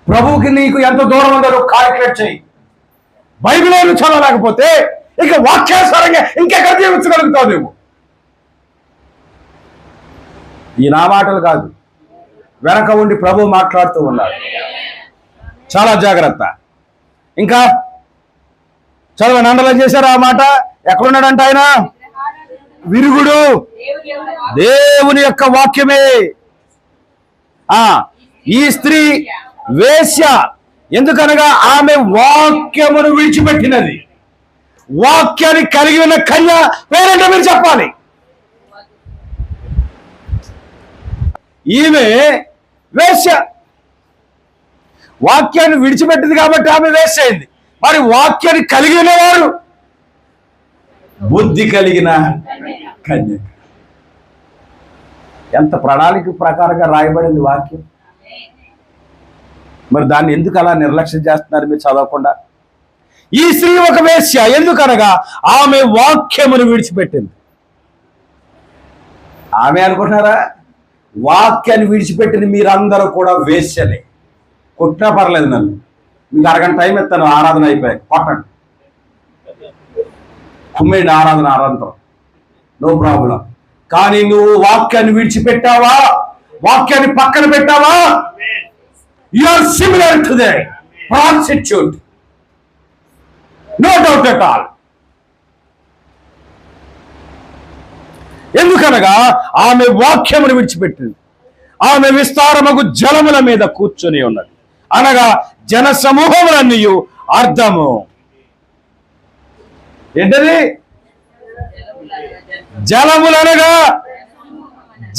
Speaker 1: ప్రభువుకి నీకు ఎంత దూరం ఉందో కాలిక్యులేట్ చేయి. బైబిల్ ఏమి చదవలేకపోతే ఇక వాక్యానుసారంగా ఇంకెక్కడ జీవించగలుగుతావు నువ్వు? ఈ నా మాటలు కాదు, వెనక ఉండి ప్రభు మాట్లాడుతూ ఉన్నారు. చాలా జాగ్రత్త. ఇంకా చదవండి, అండర్లైన్ చేశారు ఆ మాట. ఎక్కడున్నాడంట ఆయన? విరుగుడు దేవుని యొక్క వాక్యమే. ఈ స్త్రీ వేశ్య, ఎందుకనగా ఆమె వాక్యమును విడిచిపెట్టినది. వాక్యాన్ని కలిగి ఉన్న కన్య పేరేంటో మీరు చెప్పాలి. ఈమె వేశ్య, వాక్యాన్ని విడిచిపెట్టింది కాబట్టి ఆమె వేశ్య అయింది. మరి వాక్యాన్ని కలిగి ఉన్నవారు బుద్ధి కలిగిన కన్యక. ఎంత ప్రణాళిక ప్రకారంగా రాయబడింది వాక్యం. మరి దాన్ని ఎందుకు అలా నిర్లక్ష్యం చేస్తున్నారు మీరు చదవకుండా? ఈ స్త్రీ ఒక వేశ్య, ఎందుకనగా ఆమె వాక్యమును విడిచిపెట్టింది. ఆమె అనుకుంటున్నారా? వాక్యాన్ని విడిచిపెట్టిన మీరందరూ కూడా వేశ్యలే. కొట్టినా పర్లేదు, నన్ను మీకు అరగంట టైం ఇస్తాను, ఆరాధన అయిపోయాక కొట్టండి, కుమ్మేయండి ఆరాధన అనంతరం, నో ప్రాబ్లం. కానీ నువ్వు వాక్యాన్ని విడిచిపెట్టావా, వాక్యాన్ని పక్కన పెట్టావా, you are similar to the prostitute, no doubt at all. ఎందుకనగా ఆమె వాక్యమును విడిచిపెట్టింది. ఆమె విస్తారముగు జలముల మీద కూర్చొని ఉన్నది, అనగా జన సమూహములన్నీ అర్థము ఏంటది? జలములనగా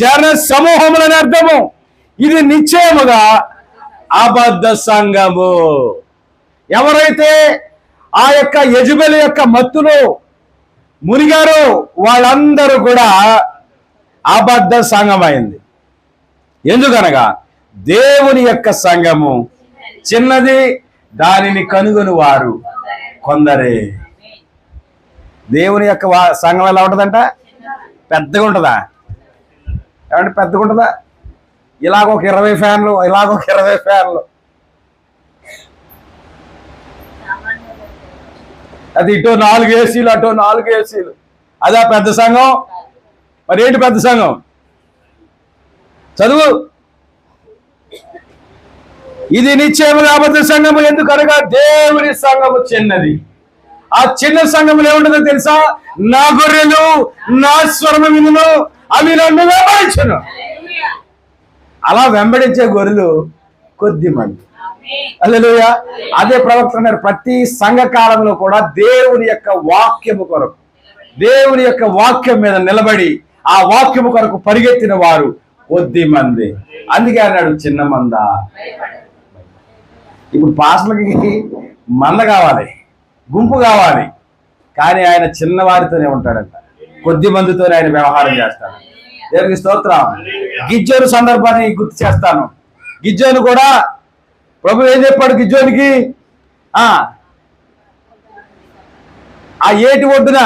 Speaker 1: జన సమూహములని అర్థము. ఇది నిశ్చయముగా అబద్ధ సంఘము. ఎవరైతే ఆ యొక్క యెజబెలు యొక్క మత్తులో మునిగారో వాళ్ళందరూ కూడా అబద్ధ సంఘం అయింది. ఎందుకనగా దేవుని యొక్క సంఘము చిన్నది, దానిని కనుగొని వారు కొందరే. దేవుని యొక్క సంఘం ఎలా ఉంటుందంట? పెద్దగా ఉంటుందా? ఏమంటే పెద్దగా ఉంటుందా? ఇలాగొక 20 ఫ్యాన్లు, ఇలాగొక 20 ఫ్యాన్లు, అది ఇటో 4 ఏసీలు, అటో 4 ఏసీలు. అదా పెద్ద సంఘం? మరి ఏంటి పెద్ద సంఘం? చదువు. ఇది నిశ్చయముగా అబద్ధ సంఘము, ఎందుకనగా దేవుని సంఘము చిన్నది. ఆ చిన్న సంఘములు ఏముంటుందో తెలుసా? నా గొర్రెలు నా స్వరము వినును, అవి నన్ను వెంబడించును. అలా వెంబడించే గొర్రెలు కొద్ది మంది. హల్లెలూయా. అదే ప్రవక్త అన్నారు, ప్రతి సంఘ కాలంలో కూడా దేవుని యొక్క వాక్యము కొరకు, దేవుని యొక్క వాక్యం మీద నిలబడి ఆ వాక్యము కొరకు పరిగెత్తిన వారు కొద్ది మంది. అందుకే అన్నాడు చిన్న మంద. ఇప్పుడు పాస్టర్లకి మంద కావాలి, గుంపు కావాలి, కానీ ఆయన చిన్నవారితోనే ఉంటాడంట, కొద్ది మందితోనే ఆయన వ్యవహారం చేస్తాడు. దేవునికి స్తోత్రం. గిజ్జోను సందర్భాన్ని గుర్తు చేస్తాను. గిజ్జోను కూడా ప్రభు ఏం చెప్పాడు గిజ్జోనికి? ఆ ఏటి ఒడ్డున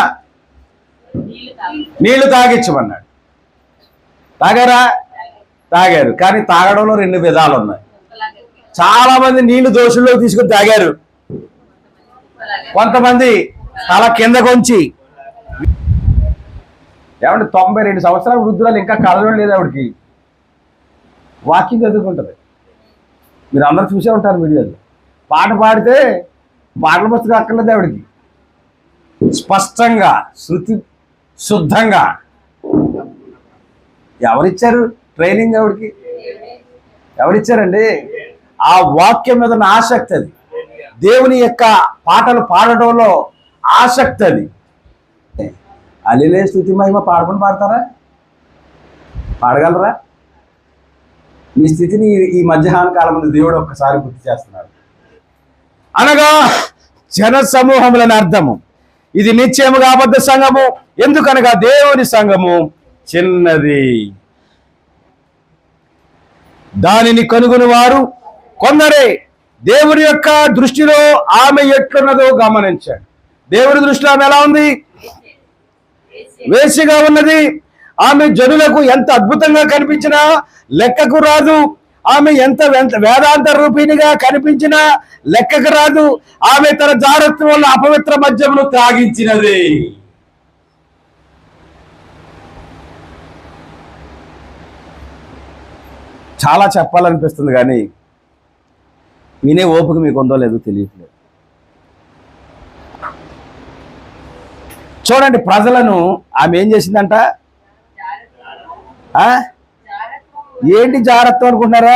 Speaker 1: నీళ్లు తాగించమన్నాడు. తాగారా? తాగారు. కానీ తాగడంలో 2 విధాలు ఉన్నాయి. చాలా మంది నీళ్లు దోషుల్లో తీసుకొని తాగారు. కొంతమంది తల కింద కొంచి. ఏమంటే 92 సంవత్సరాల వృద్ధురాలు ఇంకా కలవడం లేదు. ఆవిడకి వాకింగ్ చదువుకుంటుంది. మీరు అందరూ చూసే ఉంటారు వీడియోలో. పాట పాడితే పాటల పుస్తకం అక్కర్లేదు ఆవిడకి. స్పష్టంగా, శృతి శుద్ధంగా. ఎవరిచ్చారు ట్రైనింగ్ ఆవిడకి? ఎవరిచ్చారండి? ఆ వాక్యం మీద ఉన్న ఆసక్తి అది. దేవుని యొక్క పాటలు పాడటంలో ఆసక్తి అది. అలిలే స్తుతి మహిమ పాడుకుని పాడతారా? పాడగలరా? మీ స్థితిని ఈ మధ్యాహ్న కాలం ముందు దేవుడు ఒక్కసారి గుర్తు చేస్తున్నాడు. అనగా జన సమూహములని అర్థము. ఇది నిశ్చయముగా అబద్ధ సంఘము, ఎందుకనగా దేవుని సంఘము చిన్నది, దానిని కనుగొని వారు కొందరే. దేవుని యొక్క దృష్టిలో ఆమె ఎట్లున్నదో గమనించాడు. దేవుని దృష్టిలో ఆమె ఎలా ఉంది? వేశ్యగా ఉన్నది. ఆమె జనులకు ఎంత అద్భుతంగా కనిపించినా లెక్కకు రాదు. ఆమె ఎంత వేదాంత రూపిణిగా కనిపించినా లెక్కకు రాదు. ఆమె తన జారత్వం వల్ల అపవిత్ర మద్యమును త్రాగించినది. చాలా చెప్పాలనిపిస్తుంది, కానీ వినే ఓపిక మీకు ఉందో లేదో తెలియట్లేదు. చూడండి, ప్రజలను ఆమె ఏం చేసిందంట? ఏంటి జాగ్రత్త అనుకుంటున్నారా?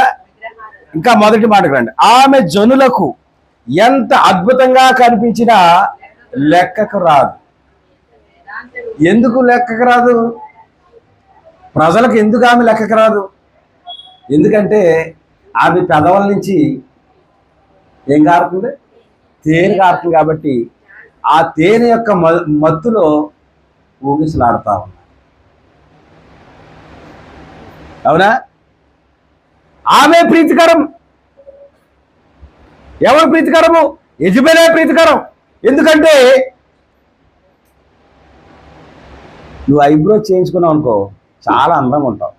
Speaker 1: ఇంకా మొదటి మాటకు రండి. ఆమె జనులకు ఎంత అద్భుతంగా కనిపించినా లెక్కకు రాదు. ఎందుకు లెక్కకు రాదు? ప్రజలకు ఎందుకు ఆమె లెక్కకు రాదు? ఎందుకంటే ఆమె పెదవుల నుంచి ఏం కారుతుంది? తేనె కారుతుంది. కాబట్టి ఆ తేనె యొక్క మత్తులో ఊగిసలాడుతా ఉన్నా. అవునా? ఆమె ప్రీతికరం. ఎవరు ప్రీతికరము? యెజబెలే ప్రీతికరం. ఎందుకంటే నువ్వు ఐబ్రో చేయించుకున్నావు అనుకో, చాలా అందంగా ఉంటావు.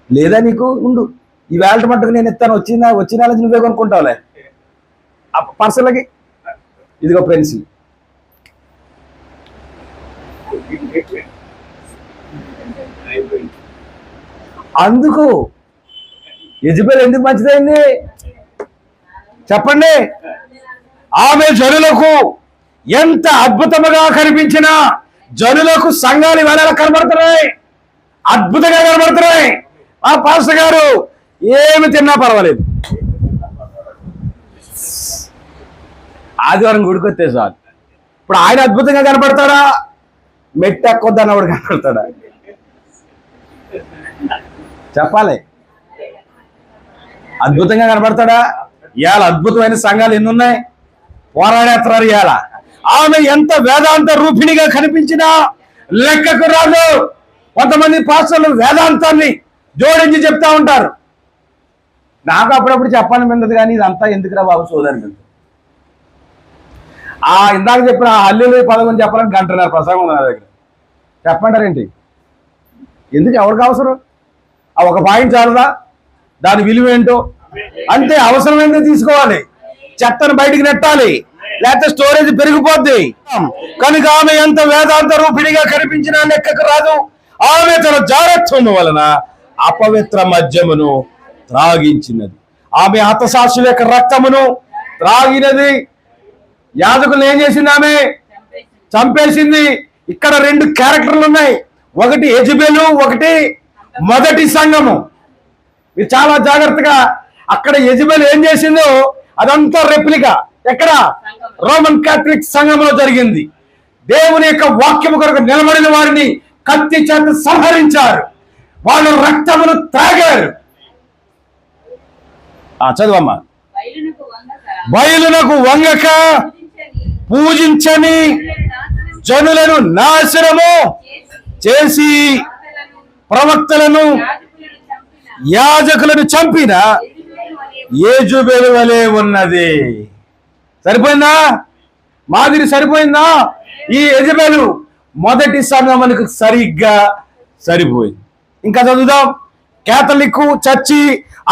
Speaker 1: లేదా నీకు ఉండు, ఈ వేళ మట్టుకు నేను ఇస్తాను, వచ్చిన నెల నువ్వే కొనుక్కుంటావులే. పర్సన్లకి ఇదిగో పెన్సిల్. అందుకు యెజబెల్ ఎందుకు మంచిదైంది చెప్పండి? ఆమె జనులకు ఎంత అద్భుతముగా కనిపించిన, జనులకు సంఘాలు వేళ కనబడుతున్నాయి, అద్భుతంగా కనబడుతున్నాయి. ఆ పాస్టర్ గారు ఏమి తిన్నా పర్వాలేదు, ఆదివారం గుడికొస్తే చాలు. ఇప్పుడు ఆయన అద్భుతంగా కనపడతాడా? మెట్టెక్కొద్దన్నవాడు కనపడతాడా? చెప్పాలి. అద్భుతంగా కనపడతాడా? ఇవాళ అద్భుతమైన సంఘాలు ఎన్ని ఉన్నాయి, పోరాడేస్తున్నారు ఇవాళ. ఆమె ఎంత వేదాంత రూపిణిగా కనిపించినా లెక్కకు రాదు. కొంతమంది పాస్టర్లు వేదాంతాన్ని జోడించి చెప్తా ఉంటారు. నాకు అప్పుడప్పుడు చెప్పాలని మిందదు, కానీ ఇదంతా ఎందుకురా బాబు సోదరి మీద. ఇందాక చెప్పిన హల్లెలూయా పదం చెప్పాలని గంటన్నర ప్రసంగం ఉంది నా దగ్గర. చెప్పంటారేంటి? ఎందుకు? ఎవరికి అవసరం? ఆ ఒక పాయింట్ చాలదా? దాని విలువ ఏంటో అంటే అవసరమైందే తీసుకోవాలి, చెత్తను బయటికి నెట్టాలి, లేకపోతే స్టోరేజ్ పెరిగిపోద్ది. కనుక ఆమె ఎంత వేదాంత రూపిణిగా కనిపించినా లెక్కకు రాదు. ఆమె తన జారత్వం వలన అపవిత్ర మద్యమును త్రాగించినది. ఆమె హతసాక్షుల యొక్క రక్తమును త్రాగినది. యాజకులు ఏం చేసింది? ఆమె చంపేసింది. ఇక్కడ రెండు క్యారెక్టర్లు ఉన్నాయి, ఒకటి యెజబెలు, ఒకటి మొదటి సంఘము. మీరు చాలా జాగ్రత్తగా, అక్కడ యెజబెల్ ఏం చేసిందో అదంతా రెప్లికా ఎక్కడ? రోమన్ కాథలిక్ సంఘంలో జరిగింది. దేవుని యొక్క వాక్యము కొరకు నిలబడిన వారిని కత్తి చేత సంహరించారు, వాళ్ళు రక్తమును త్రాగారు. చదువమ్మా. బయలునకు వంగక పూజించని జనులను నాశనము చేసి ప్రవక్తలను యాజకులను చంపిన యెజబెలు వలె ఉన్నది. సరిపోయిందా? మాదిరి సరిపోయిందా? ఈ యెజబెలు మొదటి సంఘమునకు సరిగ్గా సరిపోయింది. ఇంకా చదువుదాం. కేథలిక్ చర్చి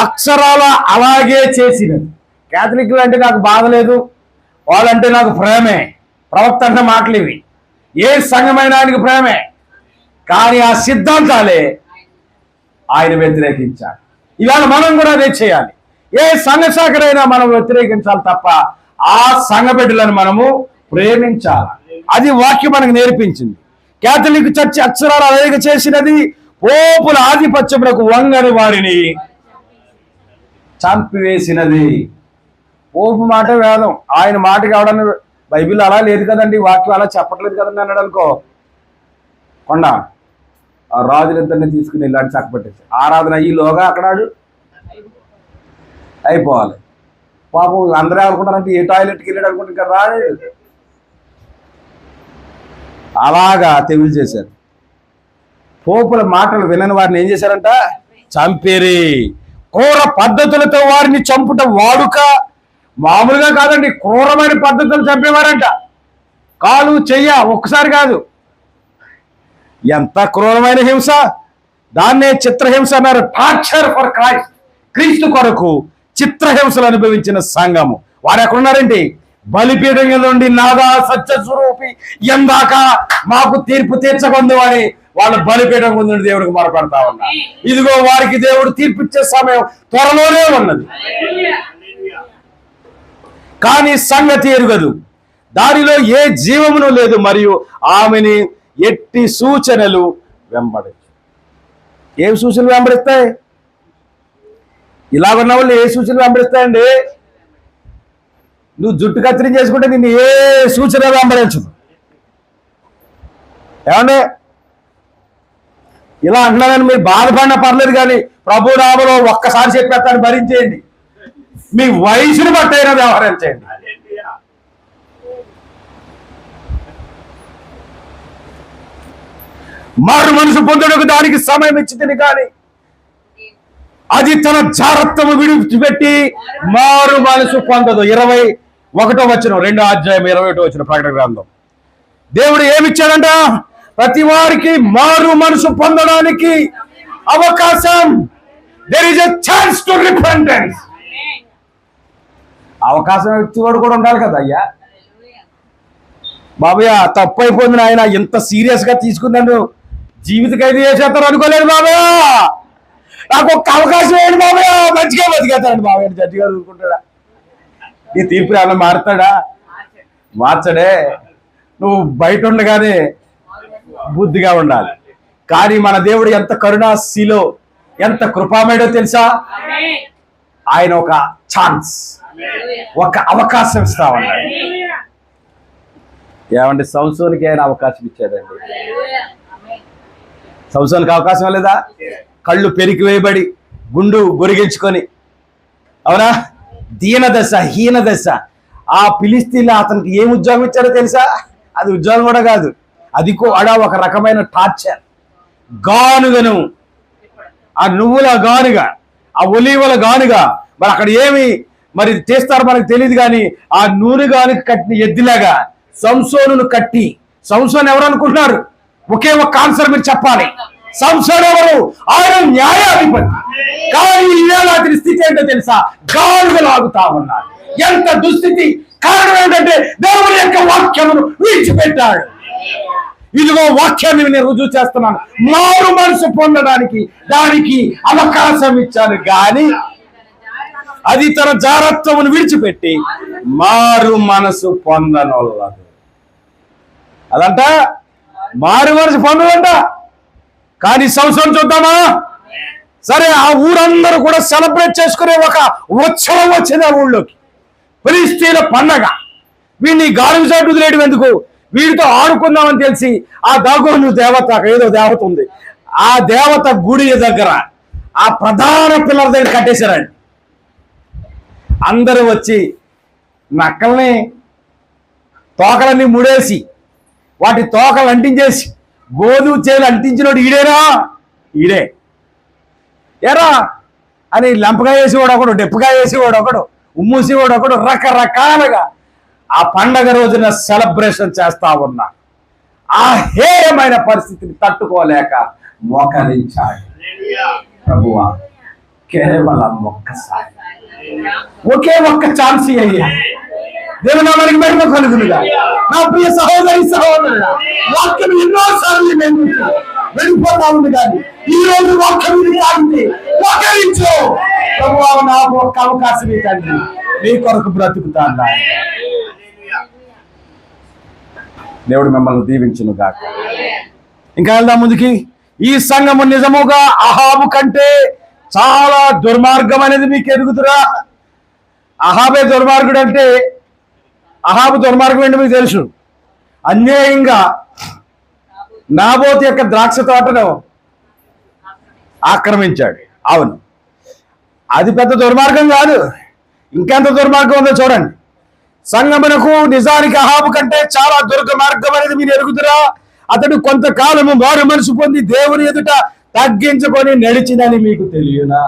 Speaker 1: అక్షరాల అలాగే చేసినది. కేథలిక్లు అంటే నాకు బాధలేదు, వాళ్ళంటే నాకు ప్రేమే. ప్రవక్త అంటే మాటలు ఇవి. ఏ సంఘమైన ఆయనకు ప్రేమే, కానీ ఆ సిద్ధాంతాలే ఆయన వ్యతిరేకించాలి. ఇవాళ మనం కూడా అదే చేయాలి. ఏ సంఘ శాఖరైనా మనం వ్యతిరేకించాలి తప్ప ఆ సంఘ బిడ్డలను మనము ప్రేమించాలి. అది వాక్యం మనకు నేర్పించింది. కేథలిక్ చర్చి అక్షరాలు అలాగే చేసినది. పోపుల ఆధిపత్యములకు వంగని వారిని చంపివేసినది. పోపు మాట వేదం, ఆయన మాట కావడానికి బైబిల్ అలా లేదు కదండి, వాక్యం అలా చెప్పట్లేదు కదండి అన్నాడు అనుకో, కొండ ఆ రాజులిద్దరిని తీసుకుని వెళ్ళాడు, చక్కబెట్టేసి ఆరాధన అయ్యిలోగా అక్కడాడు అయిపోవాలి. పాపం అందరూ అనుకుంటారంటే ఏ టాయిలెట్కి వెళ్ళాడు అనుకుంటే ఇంకా రాలేదు. అలాగా తెగులు చేశారు. పోపుల మాటలు వినని వారిని ఏం చేశారంట? చంపేరి. క్రూర పద్ధతులతో వారిని చంపుట వాడుక. మామూలుగా కాదండి, క్రూరమైన పద్ధతులు చంపేవారంట. కాలు చెయ్య ఒక్కసారి కాదు, ఎంత క్రూరమైన హింస. దాన్నే చిత్రహింస అన్నారు. Torture for Christ. క్రీస్తు కొరకు చిత్రహింసలు అనుభవించిన సంఘము. వారు ఎక్కడున్నారండి? బలిపీఠం మీద ఉండి నాదా సత్య స్వరూపి ఎందాక మాకు తీర్పు తీర్చకుందు అని వాళ్ళు బలిపీఠం ముందు దేవుడికి మొరపెడతా ఉన్నారు. ఇదిగో వారికి దేవుడు తీర్పిచ్చే సమయం త్వరలోనే ఉన్నది. కానీ సంగతి ఎరుగదు, దానిలో ఏ జీవమును లేదు, మరియు ఆమెని ఎట్టి సూచనలు వెంబడించు. ఏం సూచనలు వెంబడిస్తాయి? ఇలాగున్న వాళ్ళు ఏ సూచనలు వెంబడిస్తాయండి? నువ్వు జుట్టు కత్తిరించి చేసుకుంటే నిన్ను ఏ సూచన వెంబడించదు. ఏమండి? ఇలా అంటున్నానని మీరు బాధపడినా పర్లేదు, కానీ ప్రభు నామములో ఒక్కసారి చెప్పేస్తాను, భరించేయండి. మీ వయసును బట్టైనా వ్యవహరించండి. మారు మనసు పొందుటకు దానికి సమయం ఇచ్చింది కానీ అది తన జాగ్రత్తము విడిచిపెట్టి మారు మనసు పొందదు. 21వ వచనం 2వ అధ్యాయం 21వ వచనం ప్రకటన గ్రంథం. దేవుడు ఏమిచ్చాడంట? ప్రతి వారికి మారు మనసు పొందడానికి అవకాశం. There is a chance to repentance. అవకాశం ఇచ్చేవాడు కూడా ఉండాలి కదా. అయ్యా బాబయ్య తప్పు అయిపోయింది ఆయన, ఇంత సీరియస్ గా తీసుకున్నాను, జీవిత ఖైదీ చేసేస్తారు అనుకోలేదు బాబయ్య, నాకు ఒక్క అవకాశం ఏంటి బాబయ్య, మంచిగా బతికేస్తాడు బాబయ్య. జడ్జి గారు చూసుకుంటాడా? ఈ తీర్పు ఏమన్నా మారుతాడా? మార్చడే. నువ్వు బయట ఉండగానే బుద్ధిగా ఉండాలి. కానీ మన దేవుడు ఎంత కరుణాశీలో, ఎంత కృపామేడో తెలుసా? ఆయన ఒక ఛాన్స్, ఒక అవకాశం ఇస్తామన్నాడు. ఏమంటే సంసోనికి ఆయన అవకాశం ఇచ్చాడండి. సంసోనికి అవకాశం లేదా? కళ్ళు పెరికి వేయబడి గుండు గొరిగించుకొని, అవునా, దీనదశ హీనదశ. ఆ ఫిలిస్తీన్లో అతనికి ఏం ఉద్యోగం ఇచ్చారో తెలుసా? అది ఉద్యోగం కూడా కాదు, అది కూడా ఒక రకమైన టార్చర్. గానుగను, ఆ నువ్వుల గానుగా, ఆ ఒలీవల గానుగా, మరి అక్కడ ఏమి మరి చేస్తారో మనకు తెలియదు కానీ ఆ నూనె గానుగ కట్టిన ఎద్దులాగా సంసోనును కట్టి, సంసోన్ ఎవరు అనుకుంటున్నారు? ఒకే ఒక ఆన్సర్ మీరు చెప్పాలి. సంసోన్ ఎవరు? ఆయన న్యాయాధిపతి. కానీ ఈవేళ అతని స్థితి ఏంటో తెలుసా? గానుగ లాగుతా ఉన్నాడు. ఎంత దుస్థితి! కారణం ఏంటంటే దేవుని యొక్క వాక్యమును విడిచిపెట్టాడు. ఇదిగో వాక్యాన్ని నేను రుజువు చేస్తున్నాను. మారు మనసు పొందడానికి దానికి అవకాశం ఇచ్చాను, కానీ అది తన జారత్వమును విడిచిపెట్టి మారు మనసు పొందనొల్లదు. అదంట మారు మనసు పొందదంట. కానీ సంవత్సరం చూద్దామా? సరే, ఆ ఊరందరూ కూడా సెలబ్రేట్ చేసుకునే ఒక ఉత్సవం వచ్చింది ఆ ఊళ్ళోకి. ఫిలిస్తీన్ల పండగ. వీడిని గాలికి చాటు వదిలేయడం ఎందుకు? వీడితో ఆడుకుందామని తెలిసి ఆ దాగోను దేవత, ఏదో దేవత ఉంది, ఆ దేవత గుడి దగ్గర ఆ ప్రధాన పిల్లల దగ్గర కట్టేశారండి. అందరూ వచ్చి నక్కల్ని తోకలన్నీ ముడేసి వాటి తోకలు అంటించేసి గోధుమ చేలు అంటించినోడు ఈడేనా? ఈడే ఎరా అని లంపగా వేసేవాడు ఒకడు, డెప్పుగా వేసేవాడు ఒకడు, ఉమ్మూసేవాడు ఒకడు, రకరకాలుగా ఆ పండగ రోజున సెలబ్రేషన్ చేస్తా ఉన్నా. ఆ హేయమైన పరిస్థితిని తట్టుకోలేక మోకరించాడు. ప్రభువా, కేవలం ఒక్కసారి, ఒకే ఒక్క ఛాన్స్ అయ్యా, దేవుని నామానికి మహిమ కలుగునుగా. నా ప్రియ సహోదరి సహోదరుడా, వాక్యం ఎన్నోసార్లు నేను వెళ్ళిపోతా ఉంది, కానీ ఈ రోజు వాక్యం తాగింది. మోకరించు. ప్రభువా, నాకు ఒక్క అవకాశం ఇవ్వండి, నీ కొరకు బ్రతుకుతాను. దేవుడు మిమ్మల్ని దీవించును గాక. ఇంకా వెళ్దాం ముందుకి. ఈ సంఘము నిజముగా అహాబు కంటే చాలా దుర్మార్గం అనేది మీకు ఎరుగుతురా? అహాబే దుర్మార్గుడు అంటే అహాబు దుర్మార్గం ఏంటి మీకు తెలుసు. అన్యాయంగా నాబోతు యొక్క ద్రాక్ష తోటను ఆక్రమించాడు. అవును, అది పెద్ద దుర్మార్గం కాదు. ఇంకెంత దుర్మార్గం ఉందో చూడండి. సంగమునకు నిజానికి అహాబు కంటే చాలా దుర్మార్గం అనేది మీరు ఎరుగుతురా? అతడు కొంతకాలము మారు మనసు పొంది దేవుని ఎదుట తగ్గించుకొని నడిచిందని మీకు తెలియనా?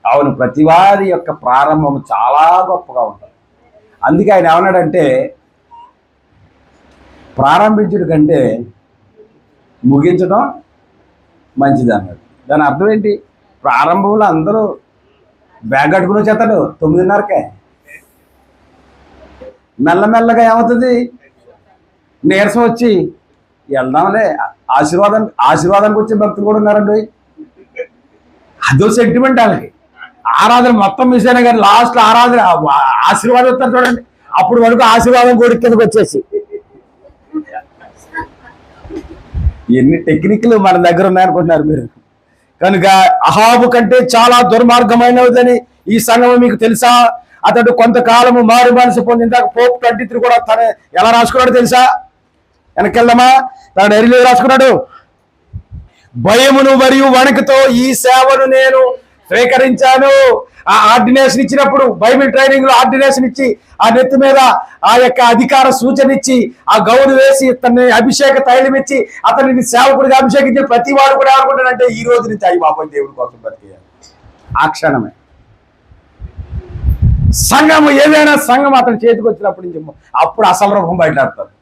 Speaker 1: అవును, ప్రతి వారి యొక్క ప్రారంభం చాలా గొప్పగా ఉంటుంది. అందుకే ఆయన ఏమన్నాడంటే, ప్రారంభించడం కంటే ముగించడం మంచిది అన్నాడు. దాని అర్థం ఏంటి? ప్రారంభంలో అందరూ బ్యాగ్ కట్టుకుని వచ్చేస్తాడు 9:30కే. మెల్లమెల్లగా ఏమవుతుంది? నీరసం వచ్చి వెళ్దాంలే, ఆశీర్వాదానికి వచ్చే భక్తులు కూడా ఉన్నారండి. అదో సెంటిమెంట్ వాళ్ళకి. ఆరాధన మొత్తం మిస్ అయినా కానీ లాస్ట్లో ఆరాధన ఆశీర్వాదం వస్తారు చూడండి, అప్పుడు వరకు ఆశీర్వాదం కూడా కిందకి వచ్చేసి. ఎన్ని టెక్నిక్లు మన దగ్గర ఉన్నాయనుకుంటున్నారు మీరు. కనుక అహాబు కంటే చాలా దుర్మార్గమైనదని ఈ సంఘం మీకు తెలుసా? అతడు కొంతకాలము మారు మనసు పొందిన పోప్ 23 కూడా తన ఎలా రాసుకున్నాడు తెలుసా? వెనకెళ్దామా? తన డైరీలో రాసుకున్నాడు, భయమును మరియు వణుకుతో ఈ సేవను నేను స్వీకరించాను. ఆ ఆర్డినేషన్ ఇచ్చినప్పుడు బైబిల్ ట్రైనింగ్ లో ఆర్డినేషన్ ఇచ్చి ఆ నెత్తి మీద ఆ యొక్క అధికార సూచన ఇచ్చి ఆ గౌను వేసి అతన్ని అభిషేక తైలం ఇచ్చి అతనిని సేవకుడిగా అభిషేకించి ప్రతి వాడు కూడా అనుకుంటాడంటే ఈ రోజు నుంచి అయ్యి బాబోయ్ దేవుడి కోసం బతికేయాలి. ఆ క్షణమే సంఘం, ఏదైనా సంఘం అతని చేతికి వచ్చినప్పటి నుంచి అప్పుడు అసలు రూపం బయటపడతారు.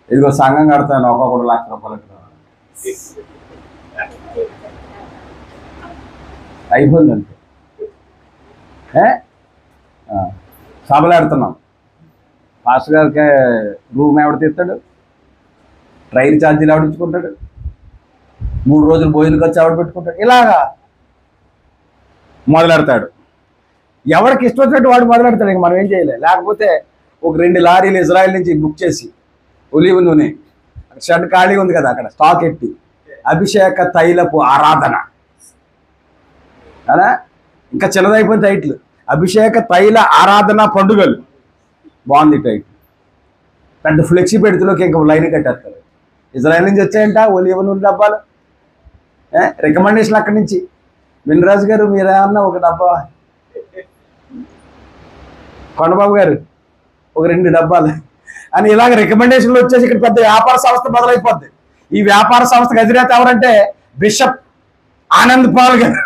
Speaker 1: ఇదిగో సంఘం కడతాను ఒక్కొక్కడు ₹1,00,000 అయిపోయింది అంతే. సభలాడుతున్నాం, పాస్టర్ గారికి రూమ్ ఎవడ తీస్తాడు, ట్రైన్ ఛార్జీలు ఆవిడించుకుంటాడు, 3 రోజులు భోజనం ఖర్చు ఆవిడ పెట్టుకుంటాడు. ఇలాగా మొదలెడతాడు. ఎవరికి ఇష్టం వచ్చినట్టు వాడు మొదలెడతాడు. ఇంక మనం ఏం చేయలేదు. లేకపోతే ఒక 2 లారీలు ఇజ్రాయెల్ నుంచి బుక్ చేసి ఒలివ్ నూనె షెడ్ ఖాళీ ఉంది కదా, అక్కడ స్టాక్ ఎట్టి అభిషేక తైలపు ఆరాధన అలా ఇంకా చిన్నదైపోయిన టైట్లు, అభిషేక తైల ఆరాధన పండుగలు. బాగుంది టైటిల్. పెద్ద ఫ్లెక్సీ పెడుతులోకి ఇంకా లైన్ కట్టేస్తారు. ఇజ్రాయెల్ నుంచి వచ్చాయంట ఒలివ్ నూనె డబ్బాలు, రికమెండేషన్ అక్కడి నుంచి. వినరాజు గారు మీరేమన్నా ఒక డబ్బా, కొండబాబు గారు ఒక 2 డబ్బాలు అని ఇలాగ రికమెండేషన్లు వచ్చేసి ఇక్కడ పెద్ద వ్యాపార సంస్థ మొదలైపోద్ది. ఈ వ్యాపార సంస్థకు అధినేత ఎవరంటే బిషప్ ఆనంద్ పాల్ గారు.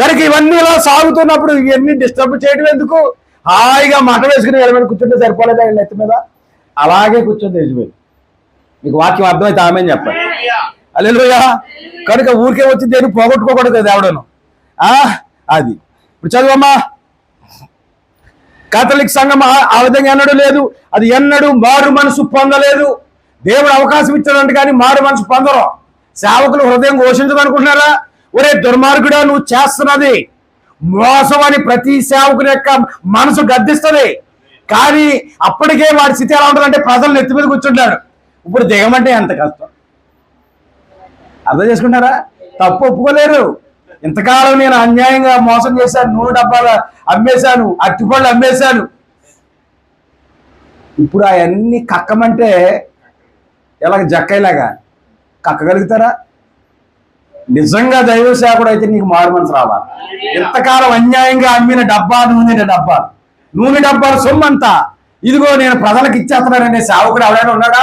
Speaker 1: కనుక ఇవన్నీ ఇలా సాగుతున్నప్పుడు ఇవన్నీ డిస్టర్బ్ చేయడం ఎందుకు, హాయిగా మాట వేసుకుని వెళ్ళమని కూర్చుంటే సరిపోలేదా ఎత్తి మీద, అలాగే కూర్చొని తెచ్చిపోయి మీకు వాక్యం అర్థమైతే ఆమె చెప్పండి. హల్లెలూయా. కనుక ఊరికే వచ్చి దేన్ని పోగొట్టుకోకూడదు దేవుడను. అది ఇప్పుడు చదువమ్మా. కాథలిక్ సంఘం ఆ విధంగా ఎన్నడూ లేదు. అది ఎన్నడూ మారు మనసు పొందలేదు. దేవుడు అవకాశం ఇచ్చాడంటే కానీ మారు మనసు పొందరు. సేవకులు హృదయం ఘోషించదనుకుంటున్నారా? ఒరే దుర్మార్గుడా, నువ్వు చేస్తున్నది మోసం అని ప్రతి సేవకుని యొక్క మనసు గద్దిస్తుంది. కానీ అప్పటికే వాడి స్థితి ఎలా ఉంటుందంటే ప్రజలు నెత్తి మీద కూర్చుంటాడు. ఇప్పుడు దిగమంటే ఎంత కష్టం అర్థం చేసుకుంటారా? తప్పు ఒప్పుకోలేరు. ఇంతకాలం నేను అన్యాయంగా మోసం చేశాను, 100 డబ్బాలు అమ్మేశాను, అరటిపళ్ళు అమ్మేశాను. ఇప్పుడు అవన్నీ కక్కమంటే ఎలాగ జక్కైలాగా కక్కగలుగుతారా? నిజంగా దైవ సేవకుడు అయితే నీకు మారు మనసు రావాలి. ఇంతకాలం అన్యాయంగా అమ్మిన నూనె డబ్బాల సొమ్మంతా ఇదిగో నేను ప్రజలకు ఇచ్చేస్తున్నాననే సేవకుడు ఎవరైనా ఉన్నాడా?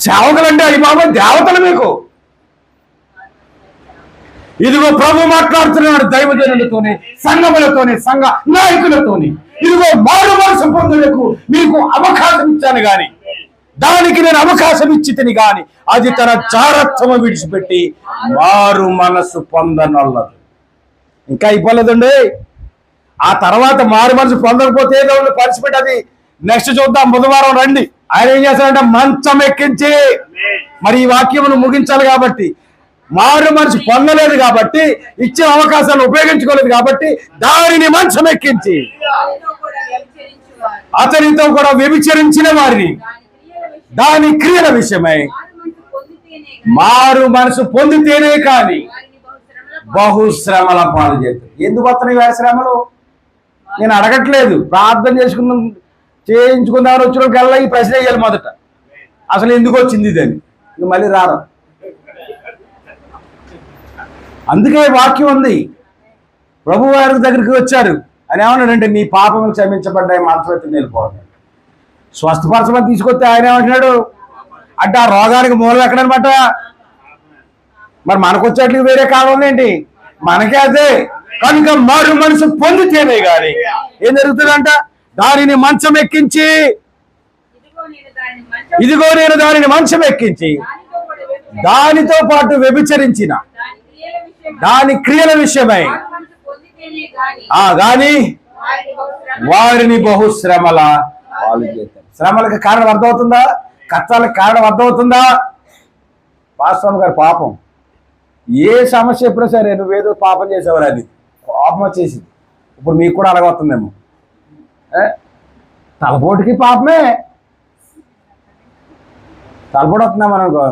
Speaker 1: సేవకులు అంటే అయ్యి బాబు దేవతలు మీకు. ఇదిగో ప్రభు మాట్లాడుతున్నాడు దైవజనులతోనే, సంఘములతోనే, సంఘ నాయకులతోనే. ఇదిగో మారు మనసు పొందుటకు మీకు అవకాశం ఇచ్చాను గాని, దానికి నేను అవకాశం ఇచ్చితిని గాని అది తన జారత్వము విడిచిపెట్టి మారు మనసు పొందనొల్లదు. ఇంకా అయిపోలేదండి. ఆ తర్వాత మారు మనసు పొందకపోతే ఏదో పరిచిపెట్టి అది నెక్స్ట్ చూద్దాం, బుధవారం రండి. ఆయన ఏం చేస్తాడంటే మంచం ఎక్కించి, మరి ఈ వాక్యమును ముగించాలి కాబట్టి, మారు మనసు పొందలేదు కాబట్టి, ఇచ్చిన అవకాశాలు ఉపయోగించుకోలేదు కాబట్టి దానిని మంచం ఎక్కించి అతనితో కూడా వ్యభిచరించిన వారిని దాని క్రియల విషయమై మారు మనసు పొందితేనే కానీ బహుశ్రమల పాలు చేస్తారు. ఎందుకు వస్తున్నాయి వేరే శ్రమలు? నేను అడగట్లేదు, ప్రార్థన చేయించుకుందామని వచ్చినకల్లా ఈ ప్రశ్న వేయాలి మొదట, అసలు ఎందుకు వచ్చింది ఇదని. ఇది మళ్ళీ రారు. అందుకే వాక్యం ఉంది, ప్రభు వారి దగ్గరికి వచ్చారు అని ఏమన్నాడంటే నీ పాపములు క్షమించబడ్డాయి, మంచం వెళ్ళిపోవాలి. స్వస్థపరచమని తీసుకొస్తే ఆయన ఏమంటున్నాడు అంటే ఆ రోగానికి మూలం ఎక్కడనమాట. మరి మనకు వచ్చేట్లు వేరే కాలం ఏంటి? మనకే అదే. కనుక మారు మనసు పొందితేనే కానీ ఏం జరుగుతుందంట? దానిని మంచం ఎక్కించి, ఇదిగో నేను దానిని మంచం ఎక్కించి దానితో పాటు వ్యభిచరించిన దాని క్రియల విషయమై గాని వారిని బహుశ్రమల పాలు చేస్తారు. శ్రమలకు కారణం అర్థమవుతుందా? కష్టాలకు కారణం అర్థమవుతుందా? పాస్వామి గారు పాపం ఏ సమస్య ఎప్పుడో సరే నువ్వేదో పాపం చేసేవారు, అది కోపం వచ్చేసింది. ఇప్పుడు మీకు కూడా అలాగవుతుందేమో. తలపోటుకి పాపమే, తలపోటు వస్తుందా మనకు?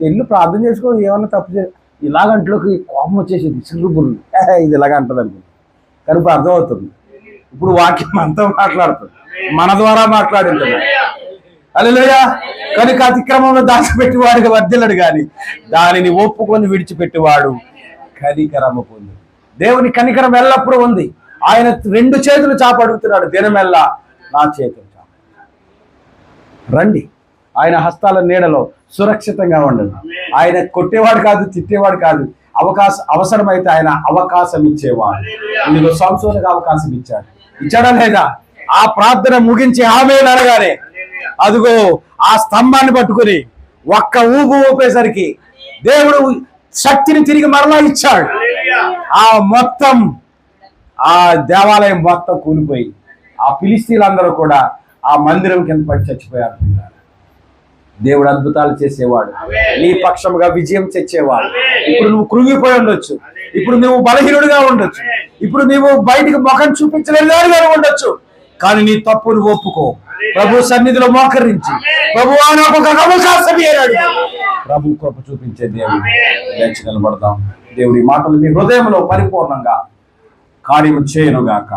Speaker 1: ఇల్లు ప్రార్థన చేసుకో, ఏమన్నా తప్పు ఇలాగంట్లోకి కోపం వచ్చేసింది, సిగ్గుబుర్రు ఇది ఇలాగ అంటుంది అనుకుంది. కానీ ఇప్పుడు అర్థమవుతుంది. ఇప్పుడు వాక్యం అంతా మాట్లాడుతుంది, మన ద్వారా మాట్లాడింది. హల్లెలూయా. కనుక అతిక్రమంలో దాచిపెట్టేవాడుగా వర్ధిల్లడు గాని దానిని ఒప్పుకొని విడిచిపెట్టేవాడు కనికరము పొందు. దేవుని కనికరం ఎల్లప్పుడూ ఉంది. ఆయన 2 చేతులు చాప అడుగుతున్నాడు, దినమెల్లా నా చేతులు చాప. రండి, ఆయన హస్తాల నీడలో సురక్షితంగా ఉండండి. ఆయన కొట్టేవాడు కాదు, తిట్టేవాడు కాదు. అవసరమైతే ఆయన అవకాశం ఇచ్చేవాడు. ఇందులో సంసోనుకు అవకాశం ఇచ్చాడా లేదా? ఆ ప్రార్థన ముగించి ఆమేన్ అనగానే అదిగో ఆ స్తంభాన్ని పట్టుకుని ఒక్క ఊపేసరికి దేవుడు శక్తిని తిరిగి మరలా ఇచ్చాడు. ఆ మొత్తం ఆ దేవాలయం మొత్తం కూలిపోయి ఆ ఫిలిస్తీన్లందరూ కూడా ఆ మందిరం కింద పడి చచ్చిపోయారు. దేవుడు అద్భుతాలు చేసేవాడు, నీ పక్షముగా విజయం తెచ్చేవాడు. ఇప్పుడు నువ్వు కృంగిపోయి ఉండొచ్చు, ఇప్పుడు నువ్వు బలహీనుడిగా ఉండొచ్చు, ఇప్పుడు నువ్వు బయటికి ముఖం చూపించలేనిగా ఉండొచ్చు. కానీ నీ తప్పును ఒప్పుకో, ప్రభు సన్నిధిలో మోకరించి ప్రభువా నాకు ఒక అవకాశం ఇయ్యరాడు. ప్రభు కృప చూపించే దేవుడు లేచి నిలబడదాం. దేవుడి మాటలు మీ హృదయంలో పరిపూర్ణంగా కార్యము చేయనుగాక.